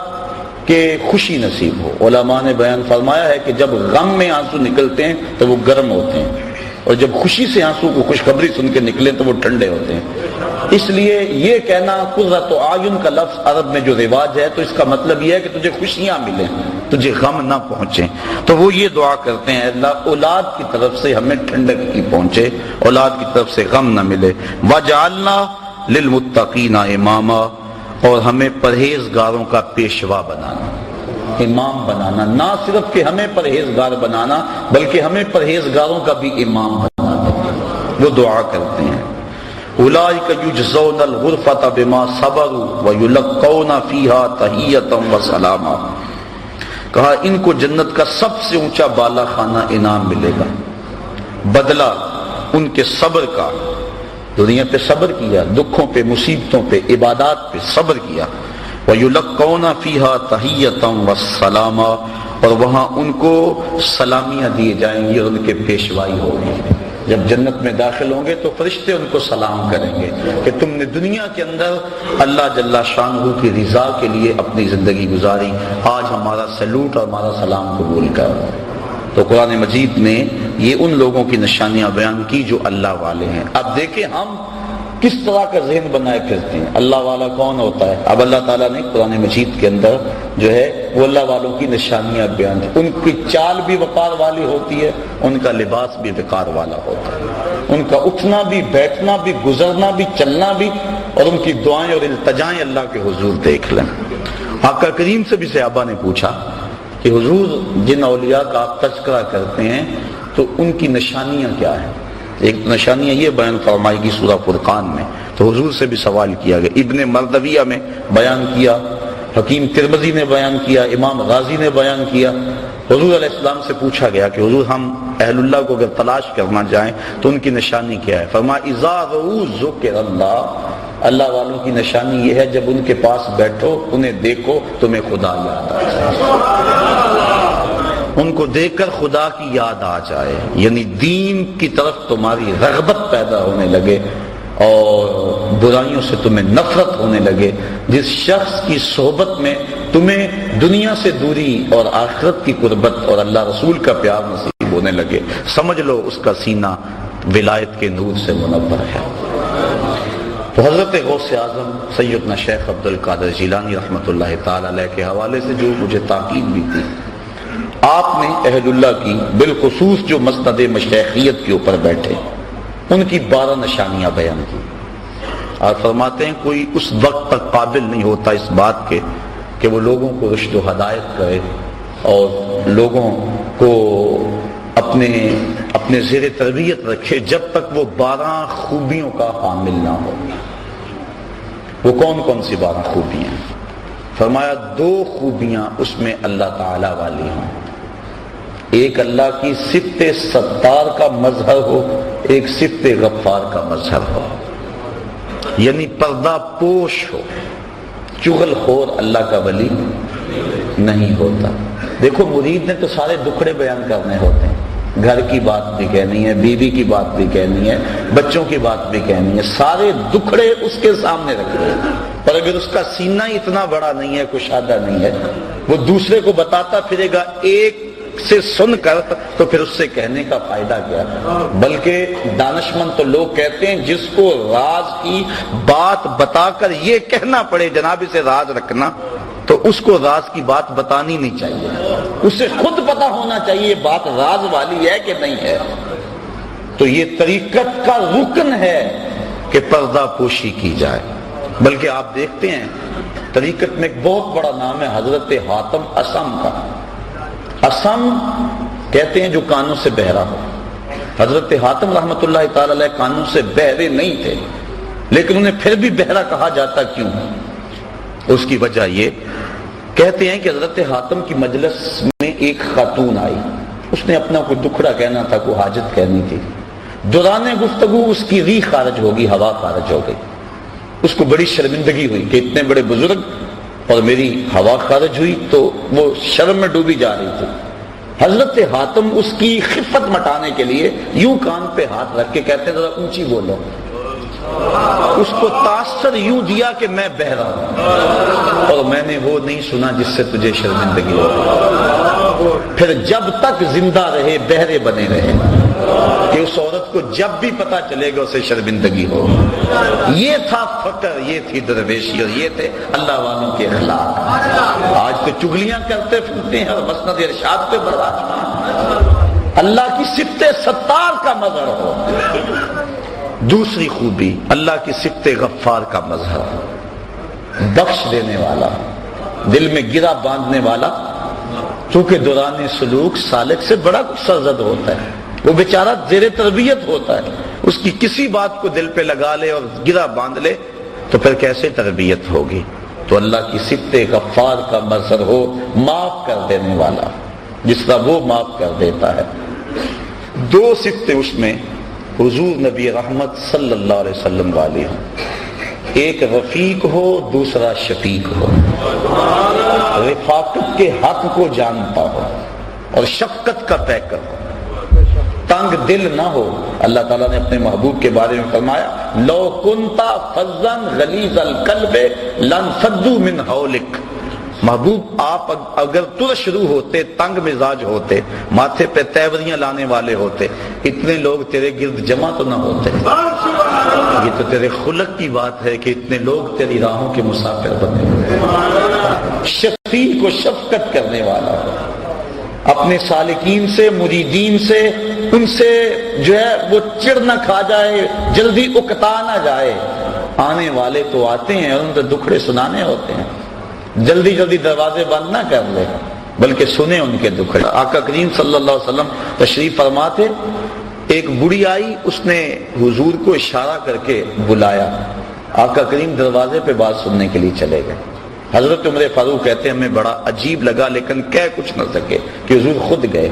کہ خوشی نصیب ہو. علماء نے بیان فرمایا ہے کہ جب غم میں آنسو نکلتے ہیں تو وہ گرم ہوتے ہیں، اور جب خوشی سے آنسو کو خوشخبری سن کے نکلے تو وہ ٹھنڈے ہوتے ہیں. اس لیے یہ کہنا قرۃ اعین کا لفظ عرب میں جو رواج ہے تو اس کا مطلب یہ ہے کہ تجھے خوشیاں ملیں، تجھے غم نہ پہنچے. تو وہ یہ دعا کرتے ہیں، اللہ اولاد کی طرف سے ہمیں ٹھنڈک کی پہنچے، اولاد کی طرف سے غم نہ ملے. وَجَعَلْنَا لِلْمُتَّقِينَ اماما، اور ہمیں پرہیزگاروں کا پیشوا بنانا، امام بنانا، نہ صرف کہ ہمیں پرہیزگار بنانا بلکہ ہمیں پرہیزگاروں کا بھی امام بنانا. وہ دعا کرتے ہیں اولئک یجزون الغرفۃ بما صبروا ویلقون فیہا تحیۃ وسلاما، کہا ان کو جنت کا سب سے اونچا بالا خانہ انعام ملے گا، بدلہ ان کے صبر کا. دنیا پہ صبر کیا، دکھوں پہ، مصیبتوں پہ، عبادات پہ صبر کیا. وَيُلَقَّوْنَ فِيهَا تَحِيَّةً وَالسَّلَامًا، اور وہاں ان کو سلامیاں دیے جائیں گی اور ان کے پیشوائی ہوگی. جب جنت میں داخل ہوں گے تو فرشتے ان کو سلام کریں گے کہ تم نے دنیا کے اندر اللہ جل شانہ کی رضا کے لیے اپنی زندگی گزاری، آج ہمارا سلوٹ اور ہمارا سلام قبول کر. تو قرآن مجید نے یہ ان لوگوں کی نشانیاں بیان کی جو اللہ والے ہیں. اب دیکھیں ہم کس طرح کا ذہن بنائے پھرتے ہیں. اللہ والا کون ہوتا ہے؟ اب اللہ تعالیٰ نے قرآن مجید کے اندر جو ہے وہ اللہ والوں کی نشانیاں بیان کی. ان کی چال بھی وقار والی ہوتی ہے، ان کا لباس بھی وقار والا ہوتا ہے، ان کا اٹھنا بھی، بیٹھنا بھی، گزرنا بھی، چلنا بھی، اور ان کی دعائیں اور التجائیں اللہ کے حضور دیکھ لیں. آقا کریم سے بھی صحابہ نے پوچھا کہ حضور جن اولیاء کا آپ تذکرہ کرتے ہیں تو ان کی نشانیاں کیا ہیں؟ ایک نشانیاں یہ بیان فرمائی گی سورہ فرقان میں. تو حضور سے بھی سوال کیا گیا، ابن مردویہ میں بیان کیا، حکیم ترمذی نے بیان کیا، امام غازی نے بیان کیا. حضور علیہ السلام سے پوچھا گیا کہ حضور ہم اہل اللہ کو اگر تلاش کرنا جائیں تو ان کی نشانی کیا ہے؟ فرمایا اذا رؤوا ذکر اللہ، اللہ والوں کی نشانی یہ ہے جب ان کے پاس بیٹھو، انہیں دیکھو، تمہیں خدا یاد آ جائے، ان کو دیکھ کر خدا کی یاد آ جائے، یعنی دین کی طرف تمہاری رغبت پیدا ہونے لگے اور برائیوں سے تمہیں نفرت ہونے لگے. جس شخص کی صحبت میں تمہیں دنیا سے دوری اور آخرت کی قربت اور اللہ رسول کا پیار نصیب ہونے لگے، سمجھ لو اس کا سینہ ولایت کے نور سے منور ہے. تو حضرت غوث اعظم سیدنا شیخ عبد القادر جیلانی رحمۃ اللہ تعالی علیہ کے حوالے سے جو مجھے تاکید بھی تھی، آپ نے اہل اللہ کی بالخصوص جو مسند مشیخیت کے اوپر بیٹھے ان کی 12 نشانیاں بیان کی. اور فرماتے ہیں کوئی اس وقت تک قابل نہیں ہوتا اس بات کے کہ وہ لوگوں کو رشد و ہدایت کرے اور لوگوں کو اپنے زیر تربیت رکھے جب تک وہ 12 خوبیوں کا حامل نہ ہو۔ وہ کون کون سی 12 خوبیاں؟ فرمایا 2 خوبیاں اس میں اللہ تعالی والی ہوں، ایک اللہ کی صفت ستار کا مظہر ہو، ایک صفت غفار کا مظہر ہو، یعنی پردہ پوش ہو، چغل خور اللہ کا ولی نہیں ہوتا۔ دیکھو مرید نے تو سارے دکھڑے بیان کرنے ہوتے ہیں، گھر کی بات بھی کہنی ہے، بیوی کی بات بھی کہنی ہے، بچوں کی بات بھی کہنی ہے، سارے دکھڑے اس کے سامنے رکھنے ہیں، پر اگر اس کا سینہ اتنا بڑا نہیں ہے، کشادہ نہیں ہے، وہ دوسرے کو بتاتا پھرے گا ایک سے سن کر، تو پھر اس سے کہنے کا فائدہ کیا؟ بلکہ دانشمند تو لوگ کہتے ہیں جس کو راز کی بات بتا کر یہ کہنا پڑے جناب اسے راز رکھنا، تو اس کو راز کی بات بتانی نہیں چاہیے، اسے خود پتا ہونا چاہیے یہ بات راز والی ہے کہ نہیں ہے۔ تو یہ طریقت کا رکن ہے کہ پردہ پوشی کی جائے۔ بلکہ آپ دیکھتے ہیں طریقت میں ایک بہت بڑا نام ہے حضرت حاتم اسم کا۔ اسم کہتے ہیں جو کانوں سے بہرا ہو۔ حضرت حاتم رحمۃ اللہ تعالی علیہ کانوں سے بہرے نہیں تھے، لیکن انہیں پھر بھی بہرا کہا جاتا کیوں؟ اس کی وجہ یہ کہتے ہیں کہ حضرت حاتم کی مجلس میں ایک خاتون آئی، اس نے اپنا کوئی دکھڑا کہنا تھا، کوئی حاجت کہنی تھی، دوران گفتگو اس کی ری خارج ہوگی، ہوا خارج ہو گئی، اس کو بڑی شرمندگی ہوئی کہ اتنے بڑے بزرگ اور میری ہوا خارج ہوئی، تو وہ شرم میں ڈوبی جا رہی تھی۔ حضرت حاتم اس کی خفت مٹانے کے لیے یوں کان پہ ہاتھ رکھ کے کہتے ہیں ذرا اونچی بولو، اس کو تاثر یوں دیا کہ میں بہرا ہوں اور میں نے وہ نہیں سنا جس سے تجھے شرمندگی ہو۔ پھر جب تک زندہ رہے بہرے بنے رہے کہ اس عورت کو جب بھی پتا چلے گا اسے شرمندگی ہو۔ یہ تھا فقر، یہ تھی درویشی، اور یہ تھے اللہ والوں کے اخلاق۔ آج تو چگلیاں کرتے پھرتے ہیں اور مسند ارشاد پہ برداشت۔ اللہ کی صفت ستار کا مظہر ہو۔ دوسری خوبی اللہ کی صفت غفار کا مظہر، بخش دینے والا، دل میں گرہ باندھنے والا، چونکہ دوران سلوک سالک سے بڑا کچھ سرزد ہوتا ہے، وہ بیچارہ زیر تربیت ہوتا ہے، اس کی کسی بات کو دل پہ لگا لے اور گرہ باندھ لے تو پھر کیسے تربیت ہوگی؟ تو اللہ کی صفت غفار کا مظہر ہو، معاف کر دینے والا، جس طرح وہ معاف کر دیتا ہے۔ 2 صفتیں اس میں حضور نبی رحمت صلی اللہ علیہ وسلم والی ہوں، ایک رفیق ہو، دوسرا شفیق ہو، رفاقت کے حق کو جانتا ہو اور شفقت کا پیکر ہو، تنگ دل نہ ہو۔ اللہ تعالیٰ نے اپنے محبوب کے بارے میں فرمایا لو کنتا فظا غلیظ القلب لانفضوا من حولک، محبوب آپ اگر ترش روح ہوتے، تنگ مزاج ہوتے، ماتھے پہ تیوریاں لانے والے ہوتے، اتنے لوگ تیرے گرد جمع تو نہ ہوتے۔ یہ تو تیرے خلق کی بات ہے کہ اتنے لوگ تیری راہوں کے مسافر بنے ہوئے۔ شفیق و شفقت کرنے والا، اپنے سالکین سے، مریدین سے، ان سے جو ہے وہ چڑ نہ کھا جائے، جلدی اکتا نہ جائے۔ آنے والے تو آتے ہیں اور ان سے دکھڑے سنانے ہوتے ہیں، جلدی جلدی دروازے بند نہ کر لے، بلکہ سنیں ان کے دکھڑے۔ آقا کریم صلی اللہ علیہ وسلم تشریف فرما تھے، ایک بڑی آئی، اس نے حضور کو اشارہ کر کے بلایا، آقا کریم دروازے پہ بات سننے کے لیے چلے گئے۔ حضرت عمر فاروق کہتے ہیں ہمیں بڑا عجیب لگا لیکن کہہ کچھ نہ سکے کہ حضور خود گئے۔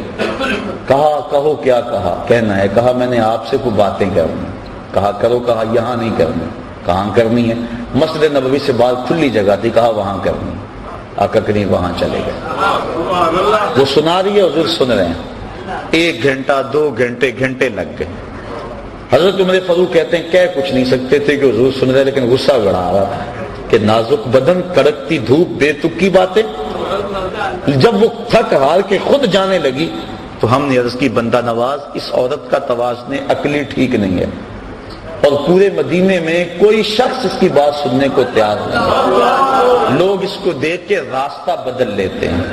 کہا کہو کیا کہا؟ کہنا ہے۔ کہا میں نے آپ سے کوئی باتیں کرنی۔ کہا کرو۔ کہا یہاں نہیں کرنی۔ کہاں کرنی ہے؟ مسجد نبوی سے باہر کھلی جگہ تھی، کہا وہاں کرنی۔ آقا کریم وہاں چلے گئے، وہ سنا رہی ہے، حضور سن رہے ہیں۔ 1 گھنٹہ 2 گھنٹے گھنٹے لگ گئے۔ حضرت عمر فاروق کہتے ہیں کہہ کچھ نہیں سکتے تھے کہ حضور سن رہے، لیکن غصہ بڑھا رہا تھا کہ نازک بدن، کڑکتی دھوپ، بے تکی باتیں۔ جب وہ تھک ہار کے خود جانے لگی تو ہم نے عرض کی بندہ نواز، اس عورت کا توازن عقلی ٹھیک نہیں ہے، اور پورے مدینے میں کوئی شخص اس کی بات سننے کو تیار نہیں ہے۔ لوگ اس کو دیکھ کے راستہ بدل لیتے ہیں،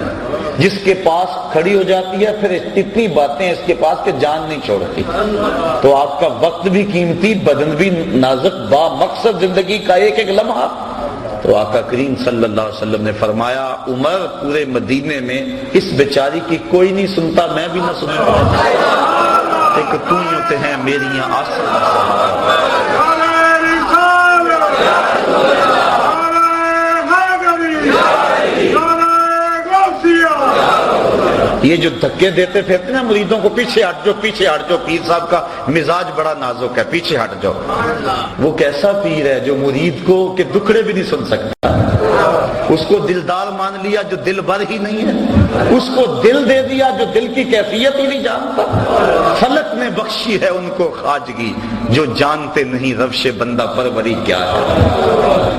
جس کے پاس کھڑی ہو جاتی ہے پھر اتنی باتیں اس کے پاس کہ جان نہیں چھوڑتی۔ تو آپ کا وقت بھی قیمتی، بدن بھی نازک، با مقصد زندگی کا ایک ایک لمحہ تو آقا کریم صلی اللہ علیہ وسلم نے فرمایا عمر پورے مدینے میں اس بیچاری کی کوئی نہیں سنتا، میں بھی نہ سنتا، ایک تو ہی ہوتے ہیں میری یہاں یہ جو دھکے دیتے پھرتے نا مریدوں کو، پیچھے ہٹ جاؤ پیچھے ہٹ جاؤ، پیر صاحب کا مزاج بڑا نازک ہے، پیچھے ہٹ جاؤ. وہ کیسا پیر ہے جو مرید کو کہ دکھڑے بھی نہیں سن سکتا، اس کو دلدار مان لیا جو دل بھر ہی نہیں ہے، اس کو دل دے دیا جو دل کی کیفیت ہی نہیں جانتا. فلک نے بخشی ہے ان کو خواجگی جو جانتے نہیں روش بندہ پروری کیا ہے.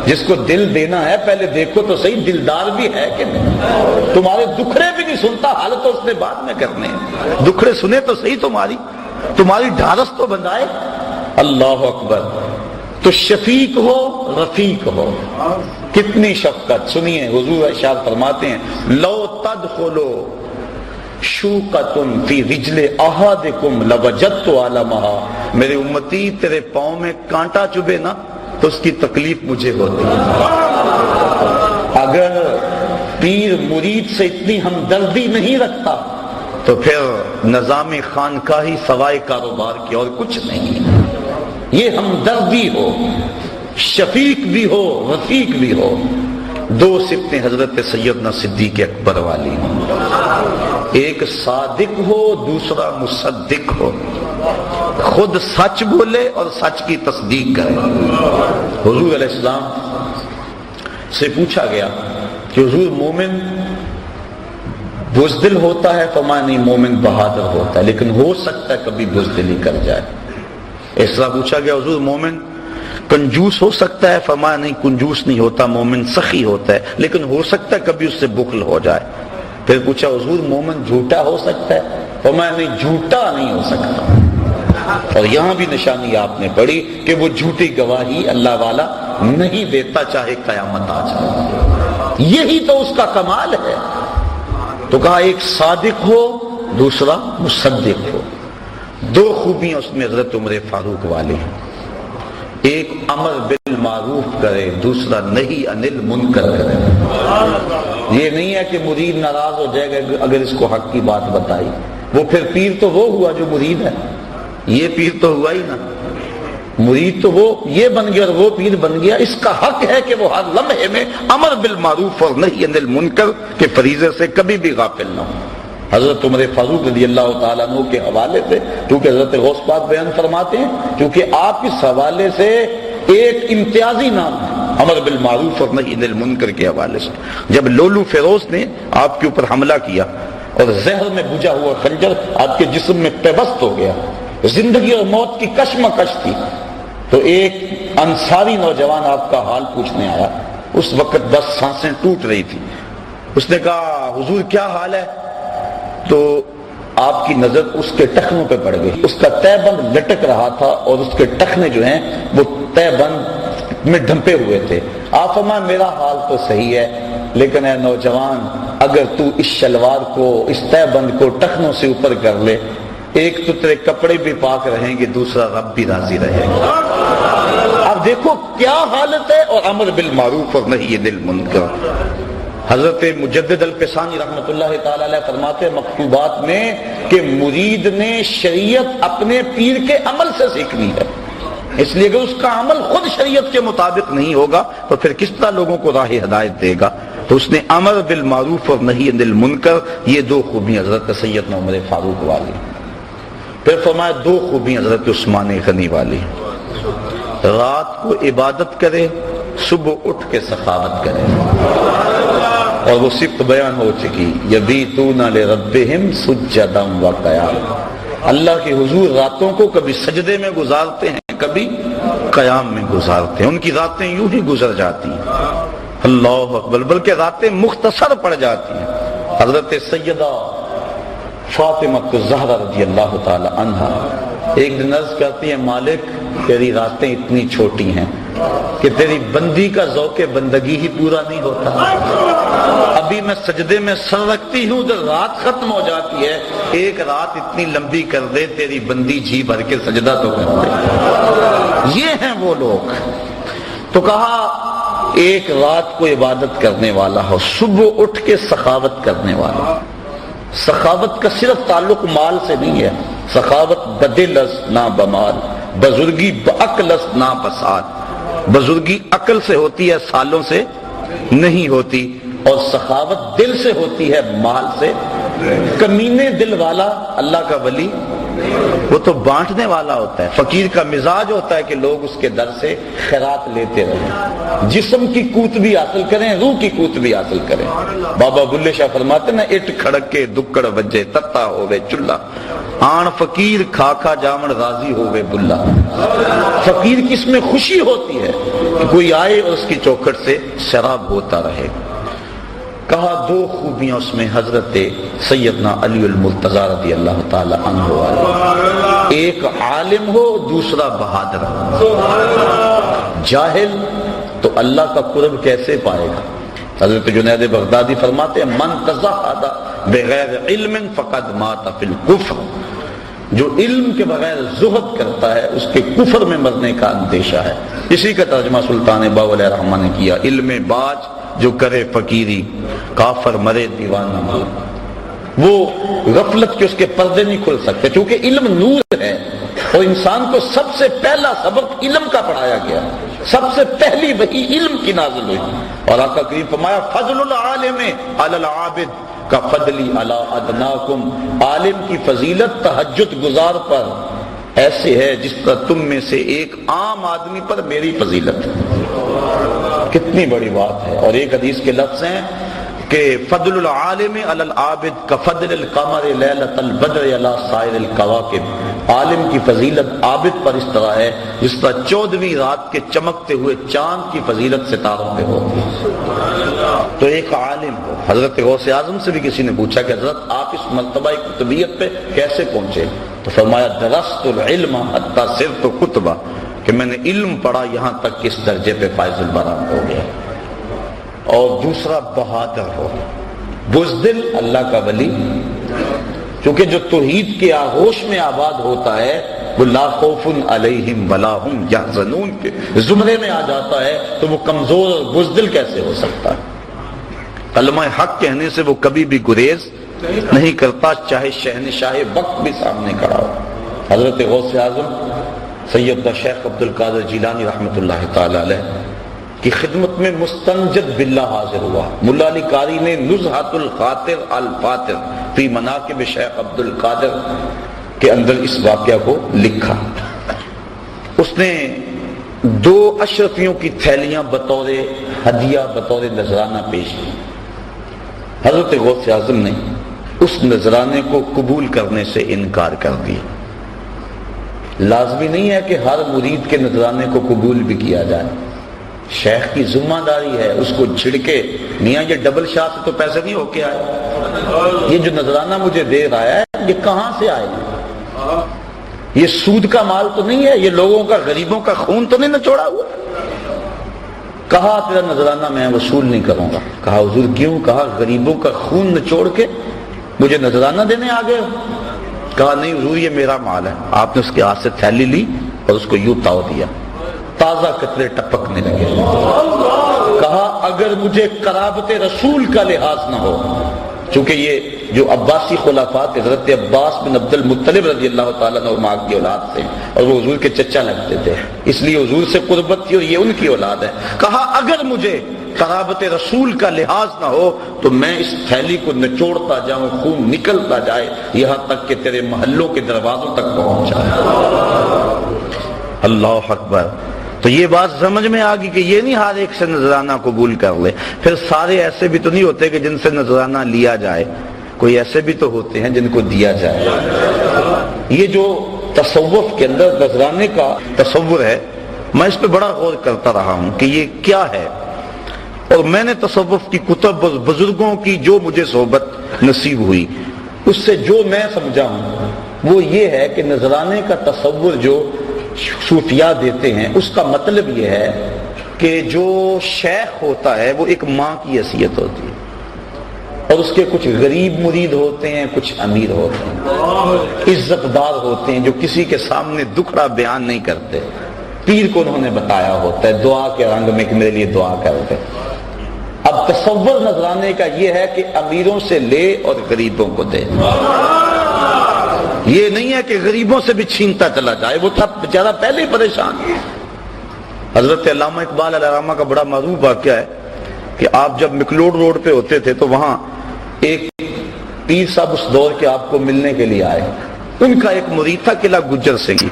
جس کو دل دینا ہے پہلے دیکھو تو صحیح دلدار بھی ہے کہ نہیں. تمہارے دکھڑے بھی نہیں سنتا، حال تو اس نے بعد میں کرنے ہیں، دکھڑے سنے تو صحیح، تمہاری ڈھارس تو بندائے. اللہ اکبر. تو شفیق ہو رفیق ہو، کتنی شفقت. سنیے حضور ارشاد فرماتے ہیں لو تدخلوا شوقۃ فی رجل احدکم لوجدت علمها. میرے امتی تیرے پاؤں میں کانٹا چبھے نا تو اس کی تکلیف مجھے ہوتی ہے. اگر پیر مرید سے اتنی ہمدردی نہیں رکھتا تو پھر نظام خانقاہی سوائے کاروبار کی اور کچھ نہیں. یہ ہمدردی ہو، شفیق بھی ہو رفیق بھی ہو. دو صفتیں حضرت سیدنا صدیق اکبر والی ہوں، ایک صادق ہو دوسرا مصدق ہو، خود سچ بولے اور سچ کی تصدیق کرے. حضور علیہ السلام سے پوچھا گیا کہ حضور مومن بزدل ہوتا ہے؟ فرمایا نہیں، مومن بہادر ہوتا ہے، لیکن ہو سکتا ہے کبھی بزدلی کر جائے. اس طرح پوچھا گیا حضور مومن کنجوس ہو سکتا ہے؟ فرمایا نہیں، کنجوس نہیں ہوتا، مومن سخی ہوتا ہے، لیکن ہو سکتا ہے کبھی اس سے بخل ہو جائے. پھر پوچھا حضور مومن جھوٹا ہو سکتا ہے؟ فرمایا نہیں، جھوٹا نہیں ہو سکتا. اور یہاں بھی نشانی آپ نے پڑھی کہ وہ جھوٹی گواہی اللہ والا نہیں دیتا چاہے قیامت آ جائے. یہی تو اس کا کمال ہے. تو کہا ایک صادق ہو دوسرا مصدق ہو. دو خوبیاں اس میں حضرت عمر فاروق والے ہیں. ایک امر بالمعروف کرے، دوسرا نہی عن المنکر کرے. یہ نہیں ہے کہ مرید ناراض ہو جائے گا اگر اس کو حق کی بات بتائی. وہ پھر پیر تو وہ ہوا جو مرید ہے، یہ پیر تو ہوا ہی نا. مرید تو وہ یہ بن گیا اور وہ پیر بن گیا. اس کا حق ہے کہ وہ ہر لمحے میں امر بالمعروف اور نہی عن المنکر کے فریضے سے کبھی بھی غافل نہ ہو. حضرت عمر فاروق رضی اللہ تعالیٰ عنہ کے حوالے سے، کیونکہ حضرت غوث پاک بیان فرماتے ہیں، کیونکہ آپ اس حوالے سے ایک امتیازی نام ہے امر بالمعروف اور نہی عن المنکر کے حوالے سے. جب لولو فیروز نے آپ کے اوپر حملہ کیا اور زہر میں بجھا ہوا خنجر آپ کے جسم میں پیوست ہو گیا، زندگی اور موت کی کشمکش تھی، تو ایک انصاری نوجوان آپ کا حال پوچھنے آیا. اس وقت بس سانسیں ٹوٹ رہی تھی. اس نے کہا حضور کیا حال ہے؟ تو آپ کی نظر اس کے ٹخنوں پہ پڑ گئی. اس کا تہ بند لٹک رہا تھا اور اس کے ٹخنے جو ہیں وہ تہ بند میں ڈھمپے ہوئے تھے. آپ فرمائیں میرا حال تو صحیح ہے، لیکن اے نوجوان اگر تو اس شلوار کو، اس تہ بند کو ٹخنوں سے اوپر کر لے، ایک تو تیرے کپڑے بھی پاک رہیں گے، دوسرا رب بھی راضی رہے گا. اب دیکھو کیا حالت ہے. اور امر بالمعروف اور نہی عن المنکر. حضرت مجدد الفسانی رحمۃ اللہ تعالی علیہ فرماتے ہیں مکتوبات میں کہ مرید نے شریعت اپنے پیر کے عمل سے سیکھنی ہے. اس لیے اگر اس کا عمل خود شریعت کے مطابق نہیں ہوگا تو پھر کس طرح لوگوں کو راہ ہدایت دے گا. تو اس نے امر بالمعروف اور نہی عن المنکر، یہ دو خوبیاں حضرت سیدنا عمر فاروق والی. پھر فرمایا دو خوبیاں حضرت عثمان غنی والی. رات کو عبادت کرے، صبح اٹھ کے سخاوت کرے. اور وہ صفت بیان ہو چکی، یبیتون لربہم سجدا وقیاما. اللہ کے حضور راتوں کو کبھی سجدے میں گزارتے ہیں، کبھی قیام میں گزارتے ہیں. ان کی راتیں یوں ہی گزر جاتی ہیں. اللہ اکبر. بلکہ راتیں مختصر پڑ جاتی ہیں. حضرت سیدہ فاطمہ الزہرا رضی اللہ تعالی عنہا ایک دن عرض کرتی ہیں مالک تیری راتیں اتنی چھوٹی ہیں کہ تیری بندی کا ذوق بندگی ہی پورا نہیں ہوتا. ابھی میں سجدے میں سر رکھتی ہوں تو رات ختم ہو جاتی ہے. ایک رات اتنی لمبی کر دے تیری بندی جی بھر کے سجدہ تو کر دے. یہ ہیں وہ لوگ. تو کہا ایک رات کو عبادت کرنے والا ہو، صبح اٹھ کے سخاوت کرنے والا۔ سخاوت کا صرف تعلق مال سے نہیں ہے، سخاوت بدل از نہ بمال، بزرگی بعقل از نہ بسات۔ بزرگی عقل سے ہوتی ہے، سالوں سے نہیں ہوتی، اور سخاوت دل سے ہوتی ہے، مال سے۔ کمینے دل والا اللہ کا ولی وہ تو بانٹنے والا ہوتا ہے۔ فقیر کا مزاج ہوتا ہے کہ لوگ اس کے در سے خیرات لیتے رہیں، جسم کی قوت بھی حاصل کریں، روح کی قوت بھی حاصل کریں۔ بابا بلے شاہ فرماتے نا، اٹ کھڑک کے دکڑ وجے تتا ہوئے چلا، آن فقیر کھا کھا جامن غازی ہوئے بلا۔ فقیر کی اس میں خوشی ہوتی ہے کہ کوئی آئے اور اس کی چوکھٹ سے شراب ہوتا رہے۔ کہا دو خوبیاں اس میں حضرت سیدنا علی المرتضیٰ رضی اللہ تعالی عنہ والے، ایک عالم ہو، دوسرا بہادر ہو۔ جاہل تو اللہ کا قرب کیسے پائے گا؟ حضرت جنید بغدادی فرماتے ہیں، من تزہد بغیر علم فقد مات فی الکفر۔ جو علم کے بغیر زہد کرتا ہے اس کے کفر میں مرنے کا اندیشہ ہے۔ اسی کا ترجمہ سلطان باؤ علیہ الرحمہ نے کیا، علم باج جو کرے فقیری، کافر مرے دیوانہ مار۔ وہ غفلت کے اس کے پردے نہیں کھل سکتے، چونکہ علم نور ہے، اور انسان کو سب سے پہلا سبق علم کا پڑھایا گیا، سب سے پہلی وحی علم کی نازل ہوئی۔ اور آقا کریم فرمایا، فضل العالم علی العابد کا فضلی علی ادناکم۔ عالم کی فضیلت تہجد گزار پر ایسے ہے جس طرح تم میں سے ایک عام آدمی پر میری فضیلت ہے۔ کتنی بڑی بات ہے۔ اور ایک حدیث کے لفظ ہیں کہ فضل العالم علی العابد کفضل القمر لیلۃ البدر علی سائر الکواکب۔ عالم کی فضیلت عابد پر اس طرح ہے جس طرح 14ویں رات کے چمکتے ہوئے چاند کی فضیلت ستاروں پہ ہوتی ہے۔ تو ایک عالم ہو۔ حضرت غوث اعظم سے بھی کسی نے پوچھا کہ حضرت آپ اس مرتبہ قطبیت پہ کیسے پہنچے؟ تو فرمایا، درست العلم حتی صرت کتبہ، کہ میں نے علم پڑھا یہاں تک کہ اس درجے پہ فائز البرام ہو گیا۔ اور دوسرا بہادر ہو، بزدل اللہ کا ولی، کیونکہ جو توحید کے آغوش میں آباد ہوتا ہے وہ لا خوف علیہم ولا ہم یحزنون کے زمرے میں آ جاتا ہے، تو وہ کمزور اور بزدل کیسے ہو سکتا ہے؟ کلمہ حق کہنے سے وہ کبھی بھی گریز نہیں کرتا، چاہے شہنشاہ وقت بھی سامنے کھڑا ہو۔ حضرت غوث اعظم سیدنا شیخ عبد القادر جیلانی رحمۃ اللہ تعالی علیہ کی خدمت میں مستنجد باللہ حاضر ہوا۔ ملا علی قاری نے نزہۃ الخاطر الفاتر فی مناقب شیخ عبد القادر کے اندر اس واقعہ کو لکھا۔ اس نے 2 اشرفیوں کی تھیلیاں بطور ہدیہ، بطور نذرانہ پیش کی۔ حضرت غوث اعظم نے اس نذرانے کو قبول کرنے سے انکار کر دیا۔ لازمی نہیں ہے کہ ہر مرید کے نذرانے کو قبول بھی کیا جائے، شیخ کی ذمہ داری ہے اس کو چھڑکے، میاں یہ ڈبل شاہ سے تو پیسے نہیں ہو کے آئے، یہ جو نذرانہ مجھے دے رہا ہے یہ کہاں سے آئے، یہ سود کا مال تو نہیں ہے، یہ لوگوں کا، غریبوں کا خون تو نہیں نچوڑا ہوا۔ کہا تیرا نذرانہ میں وصول نہیں کروں گا۔ کہا حضور کیوں؟ کہا غریبوں کا خون نچوڑ کے مجھے نذرانہ دینے آ گئے ہو؟ کہا نہیں حضور یہ میرا مال ہے۔ آپ نے اس کے ہاتھ سے تھیلی لی اور اس کو یوں تاؤ دیا، تازہ قطرے ٹپکنے لگے۔ کہا اگر مجھے قرابت رسول کا لحاظ نہ ہو، چونکہ یہ جو عباسی خلافات حضرت عباس بن عبد المطلب رضی اللہ تعالیٰ عنہ کی اولاد سے، اور وہ حضور کے چچا لگتے تھے، اس لیے حضور سے قربت تھی اور یہ ان کی اولاد ہے۔ کہا اگر مجھے قرابت رسول کا لحاظ نہ ہو تو میں اس تھیلی کو نچوڑتا جاؤں، خون نکلتا جائے یہاں تک کہ تیرے محلوں کے دروازوں تک پہنچ جائے۔ اللہ اکبر۔ تو یہ بات سمجھ میں آ گئی کہ یہ نہیں ہر ایک سے نذرانہ قبول کر لے۔ پھر سارے ایسے بھی تو نہیں ہوتے کہ جن سے نذرانہ لیا جائے، کوئی ایسے بھی تو ہوتے ہیں جن کو دیا جائے۔ یہ جو تصوف کے اندر نذرانے کا تصور ہے، میں اس پہ بڑا غور کرتا رہا ہوں کہ یہ کیا ہے، اور میں نے تصوف کی کتب اور بزرگوں کی جو مجھے صحبت نصیب ہوئی اس سے جو میں سمجھا ہوں وہ یہ ہے کہ نذرانے کا تصور جو صوفیاء دیتے ہیں اس کا مطلب یہ ہے کہ جو شیخ ہوتا ہے وہ ایک ماں کی حیثیت ہوتی ہے، اور اس کے کچھ غریب مرید ہوتے ہیں، کچھ امیر ہوتے ہیں، عزت دار ہوتے ہیں جو کسی کے سامنے دکھڑا بیان نہیں کرتے، پیر کو انہوں نے بتایا ہوتا ہے دعا کے رنگ میں کہ میرے لیے دعا کر دے۔ اب تصور نذرانے کا یہ ہے کہ امیروں سے لے اور غریبوں کو دے، یہ نہیں ہے کہ غریبوں سے بھی چھینتا چلا جائے، وہ تھا بیچارہ پہلے ہی پریشان۔ حضرت علامہ اقبال علیہ الرحمہ کا بڑا معروف واقعہ ہے کہ آپ جب مکلوڈ روڈ پہ ہوتے تھے تو وہاں ایک پیر صاحب اس دور کے آپ کو ملنے کے لیے آئے۔ ان کا ایک مرید تھا قلعہ گجر سنگھی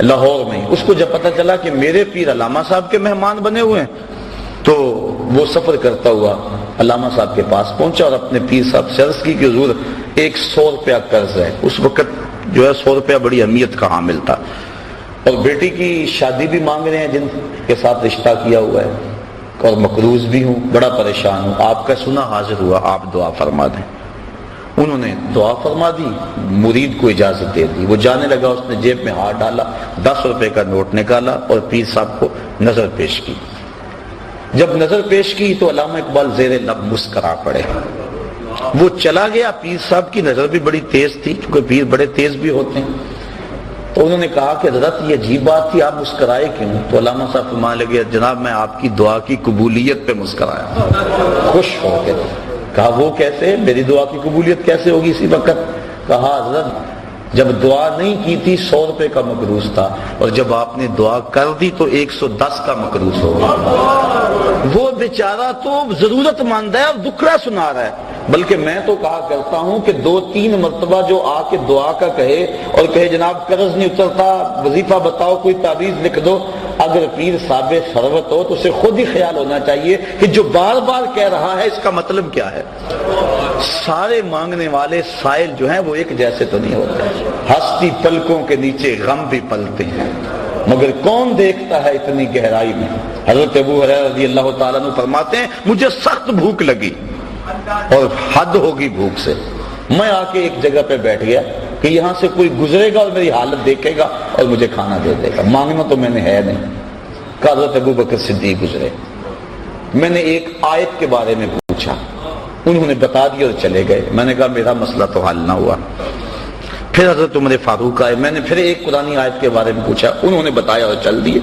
لاہور میں، اس کو جب پتہ چلا کہ میرے پیر علامہ صاحب کے مہمان بنے ہوئے ہیں تو وہ سفر کرتا ہوا علامہ صاحب کے پاس پہنچا اور اپنے پیر صاحب سے عرض کی کہ حضور 100 روپیہ قرض ہے۔ اس وقت جو ہے 100 روپیہ بڑی اہمیت کا حامل تھا، اور بیٹی کی شادی بھی مانگ رہے ہیں جن کے ساتھ رشتہ کیا ہوا ہے، اور مقروض بھی ہوں، بڑا پریشان ہوں، آپ کا سنا حاضر ہوا، آپ دعا فرما دیں۔ انہوں نے دعا فرما دی، مرید کو اجازت دے دی، وہ جانے لگا، اس نے جیب میں ہاتھ ڈالا، 10 روپے کا نوٹ نکالا اور پیر صاحب کو نظر پیش کی۔ جب نظر پیش کی تو علامہ اقبال زیر لب مسکرا پڑے۔ وہ چلا گیا، پیر صاحب کی نظر بھی بڑی تیز تھی کیونکہ پیر بڑے تیز بھی ہوتے ہیں، تو انہوں نے کہا کہ حضرت یہ عجیب بات تھی، آپ مسکرائے کیوں؟ تو علامہ صاحب فرمانے لگے جناب میں آپ کی دعا کی قبولیت پہ مسکرایا، خوش ہو کے۔ کہا وہ کیسے؟ میری دعا کی قبولیت کیسے ہوگی اسی وقت؟ کہا حضرت جب دعا نہیں کی تھی 100 روپے کا مقروض تھا، اور جب آپ نے دعا کر دی تو 110 کا مقروض ہو گیا۔ وہ بیچارہ تو ضرورت مند ہے اور دکھڑا سنا رہا ہے، بلکہ میں تو کہا کرتا ہوں کہ 2-3 مرتبہ جو آ کے دعا کا کہے اور کہے جناب قرض نہیں اترتا، وظیفہ بتاؤ، کوئی تعویذ لکھ دو، اگر پیر صاحب ثروت ہو تو اسے خود ہی خیال ہونا چاہیے کہ جو بار بار کہہ رہا ہے اس کا مطلب کیا ہے۔ سارے مانگنے والے سائل جو ہیں وہ ایک جیسے تو نہیں ہوتے، ہستی پلکوں کے نیچے غم بھی پلتے ہیں، مگر کون دیکھتا ہے اتنی گہرائی میں۔ حضرت ابو ہریرہ رضی اللہ تعالیٰ عنہ فرماتے ہیں مجھے سخت بھوک لگی اور حد ہوگی بھوک سے، میں آ کے ایک جگہ پہ بیٹھ گیا کہ یہاں سے کوئی گزرے گا اور میری حالت دیکھے گا اور مجھے کھانا دے دے گا، مانگنا تو میں نے ہے نہیں۔ کہ حضرت ابو بکر صدیق گزرے، میں نے ایک آیت کے بارے میں پوچھا، انہوں نے بتا دیا اور چلے گئے، میں نے کہا میرا مسئلہ تو حل نہ ہوا۔ پھر حضرت عمر فاروق آئے، میں نے پھر ایک قرآنی آیت کے بارے میں پوچھا، انہوں نے بتایا اور چل دیے۔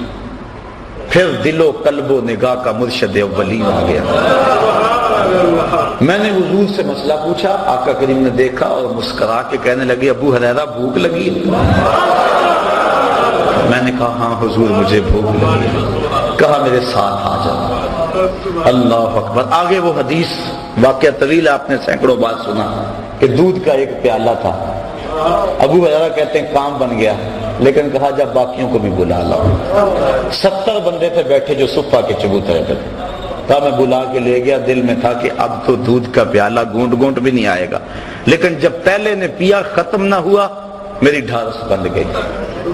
پھر دل و قلب و نگاہ کا مرشد اولین آ گیا۔ میں نے حضور سے مسئلہ پوچھا، آقا کریم نے دیکھا اور مسکرا کے کہنے لگے ابو ہریرہ بھوک لگی؟ میں نے کہا ہاں حضور مجھے بھوک لگی۔ کہا میرے ساتھ آ جاؤ۔ اللہ اکبر۔ آگے وہ حدیث واقعہ طویل آپ نے سینکڑوں بار سنا کہ دودھ کا ایک پیالہ تھا، ابو ہریرہ کہتے ہیں کام بن گیا، لیکن کہا جب باقیوں کو بھی بلا لاؤ۔ 70 بندے تھے بیٹھے جو صفہ کے چبوترے پہ، کہا میں بلا کے لے گیا، دل میں تھا کہ اب تو دودھ کا پیالہ گونٹ گونٹ بھی نہیں آئے گا، لیکن جب پہلے نے پیا ختم نہ ہوا میری ڈھارس بند گئی۔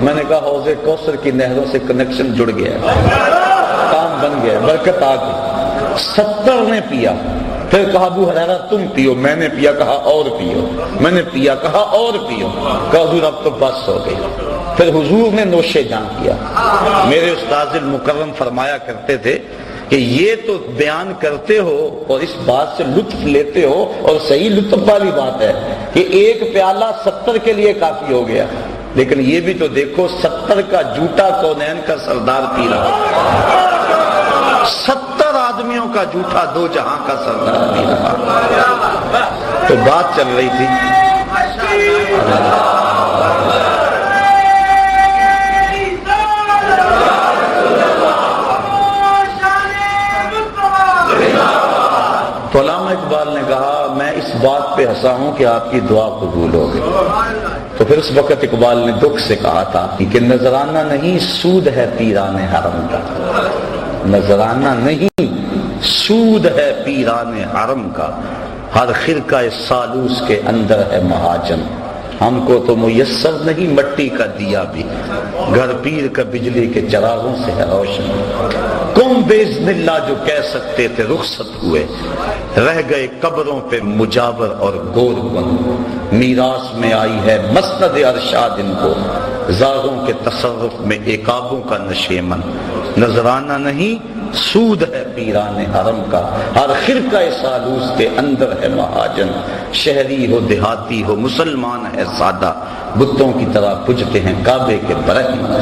میں نے کہا حوض کوثر کی نہروں سے کنیکشن جڑ گیا، کام بن گیا، برکت آ گئی۔ 70 نے پیا، پھر کہا ابو ہریرہ تم پیو، میں نے پیا، کہا اور پیو، میں نے پیا، کہا اور پیو، کہا حضور اب تو بس ہو گئی۔ پھر حضور نے نوش جان کیا۔ میرے استاذ المکرم فرمایا کرتے تھے کہ یہ تو بیان کرتے ہو اور اس بات سے لطف لیتے ہو، اور صحیح لطف والی بات ہے کہ ایک پیالہ 70 کے لیے کافی ہو گیا، لیکن یہ بھی تو دیکھو 70 کا جھوٹا کونین کا سردار پی رہا، 70 آدمیوں کا جھوٹا 2 جہاں کا سردار پی رہا۔ تو بات چل رہی تھی تو علامہ اقبال نے کہا میں اس بات پہ ہنسا ہوں کہ آپ کی دعا قبول ہو گئی۔ تو پھر اس وقت اقبال نے دکھ سے کہا تھا کہ نذرانہ نہیں سود ہے پیران حرم کا، نذرانہ نہیں سود ہے پیران حرم کا، ہر خرقہ سالوس کے اندر ہے مہاجن، ہم کو تو میسر نہیں مٹی کا دیا بھی، گھر پیر کا بجلی کے چراغوں سے ہے روشن، کم باذن اللہ جو کہہ سکتے تھے رخصت ہوئے، رہ گئے قبروں پہ مجاور اور گور بند، میراث میں آئی ہے مسند ارشاد ان کو، زاغوں کے تصرف میں عقابوں کا نشیمن، نذرانہ نہیں سود ہے پیران حرم کا، ہر خرقہ سالوس کے اندر ہے مہاجن، شہری ہو دیہاتی ہو مسلمان ہے سادہ، بتوں کی طرح پجتے ہیں کعبے کے برہمن۔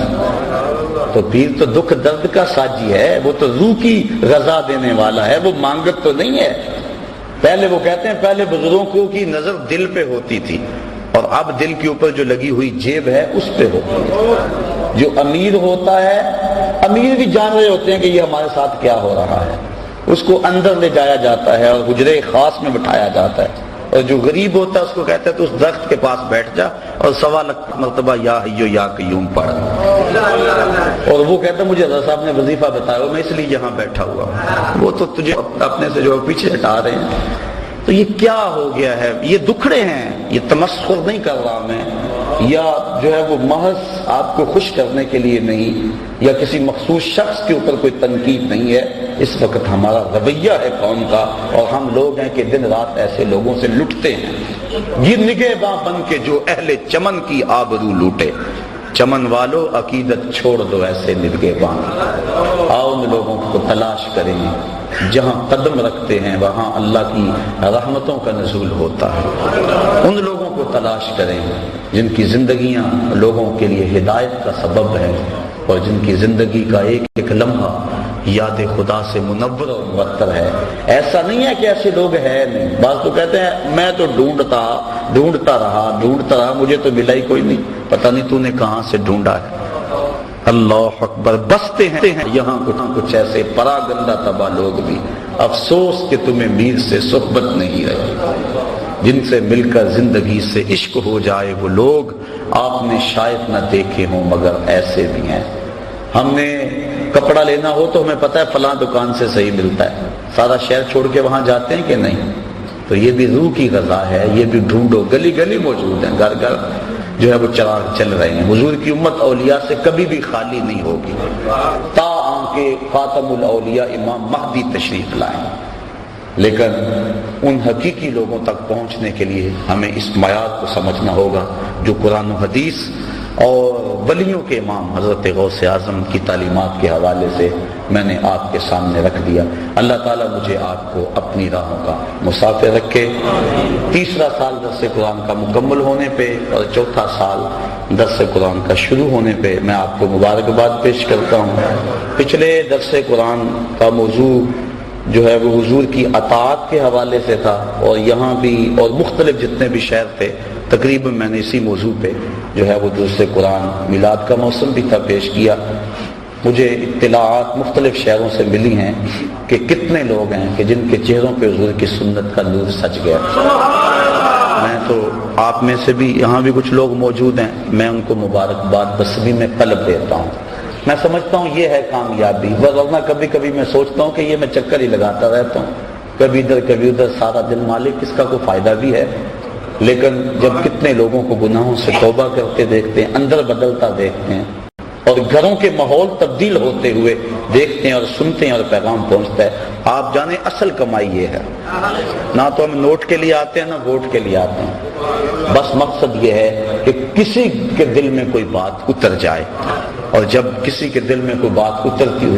تو پیر تو دکھ درد کا ساجی ہے، وہ تو روح کی غذا دینے والا ہے، وہ مانگت تو نہیں ہے۔ پہلے وہ کہتے ہیں پہلے بزرگوں کی نظر دل پہ ہوتی تھی، اور اب دل کے اوپر جو لگی ہوئی جیب ہے اس پہ ہوتی ہے۔ جو امیر ہوتا ہے، امیر بھی جان رہے ہوتے ہیں کہ یہ ہمارے ساتھ کیا ہو رہا ہے، اس کو اندر لے جایا جاتا ہے اور حجرے خاص میں بٹھایا جاتا ہے، اور جو غریب ہوتا ہے اس کو کہتا ہے تو اس درخت کے پاس بیٹھ جا اور 1.25 مرتبہ یا حیو یا قیوم پڑھ، اور وہ کہتا ہے مجھے اللہ صاحب نے وظیفہ بتایا میں اس لیے یہاں بیٹھا ہوا ہوں۔ وہ تو تجھے اپنے سے جو پیچھے ہٹا رہے ہیں۔ تو یہ کیا ہو گیا ہے؟ یہ دکھڑے ہیں، یہ تمسخر نہیں کر رہا میں، یا جو ہے وہ محض آپ کو خوش کرنے کے لیے نہیں، یا کسی مخصوص شخص کے اوپر کوئی تنقید نہیں ہے۔ اس وقت ہمارا رویہ ہے قوم کا، اور ہم لوگ ہیں کہ دن رات ایسے لوگوں سے لٹتے ہیں، یہ نگہباں بن کے جو اہل چمن کی آبرو لوٹے۔ چمن والو عقیدت چھوڑ دو ایسے نگہباں، آؤ ان لوگوں کو تلاش کریں، جہاں قدم رکھتے ہیں وہاں اللہ کی رحمتوں کا نزول ہوتا ہے۔ ان لوگوں کو تلاش کریں جن کی زندگیاں لوگوں کے لیے ہدایت کا سبب ہے، اور جن کی زندگی کا ایک ایک لمحہ یاد خدا سے منور اور معطر ہے۔ ایسا نہیں ہے کہ ایسے لوگ ہیں نہیں، بعض تو کہتے ہیں میں تو ڈھونڈتا رہا مجھے تو ملا ہی کوئی نہیں، پتہ نہیں تو نے کہاں سے ڈھونڈا ہے۔ اللہ اکبر، بستے ہیں یہاں کچھ ایسے پراگندہ تباہ لوگ بھی، افسوس کہ تمہیں میر سے صحبت نہیں رہی، جن سے مل کر زندگی سے عشق ہو جائے وہ لوگ آپ نے شاید نہ دیکھے ہوں مگر ایسے بھی ہیں۔ ہم نے کپڑا لینا ہو تو ہمیں پتہ ہے فلاں دکان سے صحیح ملتا ہے، سارا شہر چھوڑ کے وہاں جاتے ہیں کہ نہیں؟ تو یہ بھی روح کی غذا ہے، یہ بھی ڈھونڈو، گلی گلی موجود ہیں، گھر گھر جو ہے وہ چراغ چل رہے ہیں۔ حضور کی امت اولیاء سے کبھی بھی خالی نہیں ہوگی تا آنکہ خاتم الاولیاء امام مہدی تشریف لائیں، لیکن ان حقیقی لوگوں تک پہنچنے کے لیے ہمیں اس معیار کو سمجھنا ہوگا جو قرآن و حدیث اور ولیوں کے امام حضرت غوث اعظم کی تعلیمات کے حوالے سے میں نے آپ کے سامنے رکھ دیا۔ اللہ تعالیٰ مجھے آپ کو اپنی راہوں کا مسافر رکھے۔ تیسرا سال درس قرآن کا مکمل ہونے پہ اور چوتھا سال درس قرآن کا شروع ہونے پہ میں آپ کو مبارکباد پیش کرتا ہوں۔ پچھلے درس قرآن کا موضوع جو ہے وہ حضور کی اطاعت کے حوالے سے تھا، اور یہاں بھی اور مختلف جتنے بھی شہر تھے تقریباً میں نے اسی موضوع پہ جو ہے وہ درس قرآن میلاد کا موسم بھی تھا پیش کیا۔ مجھے اطلاعات مختلف شہروں سے ملی ہیں کہ کتنے لوگ ہیں کہ جن کے چہروں پہ حضور کی سنت کا نور سج گیا۔ میں تو آپ میں سے بھی یہاں بھی کچھ لوگ موجود ہیں، میں ان کو مبارکباد بسمی میں قلب دیتا ہوں۔ میں سمجھتا ہوں یہ ہے کامیابی، ورنہ کبھی کبھی میں سوچتا ہوں کہ یہ میں چکر ہی لگاتا رہتا ہوں، کبھی ادھر کبھی ادھر، سارا دن مالک اس کا کوئی فائدہ بھی ہے؟ لیکن جب کتنے لوگوں کو گناہوں سے توبہ کرتے دیکھتے ہیں، اندر بدلتا دیکھتے ہیں، اور گھروں کے ماحول تبدیل ہوتے ہوئے دیکھتے ہیں اور سنتے ہیں اور پیغام پہنچتا ہے، آپ جانیں اصل کمائی یہ ہے۔ نہ تو ہم نوٹ کے لیے آتے ہیں نہ ووٹ کے لیے آتے ہیں، بس مقصد یہ ہے کہ کسی کے دل میں کوئی بات اتر جائے، اور جب کسی کے دل میں کوئی بات اترتی ہوئی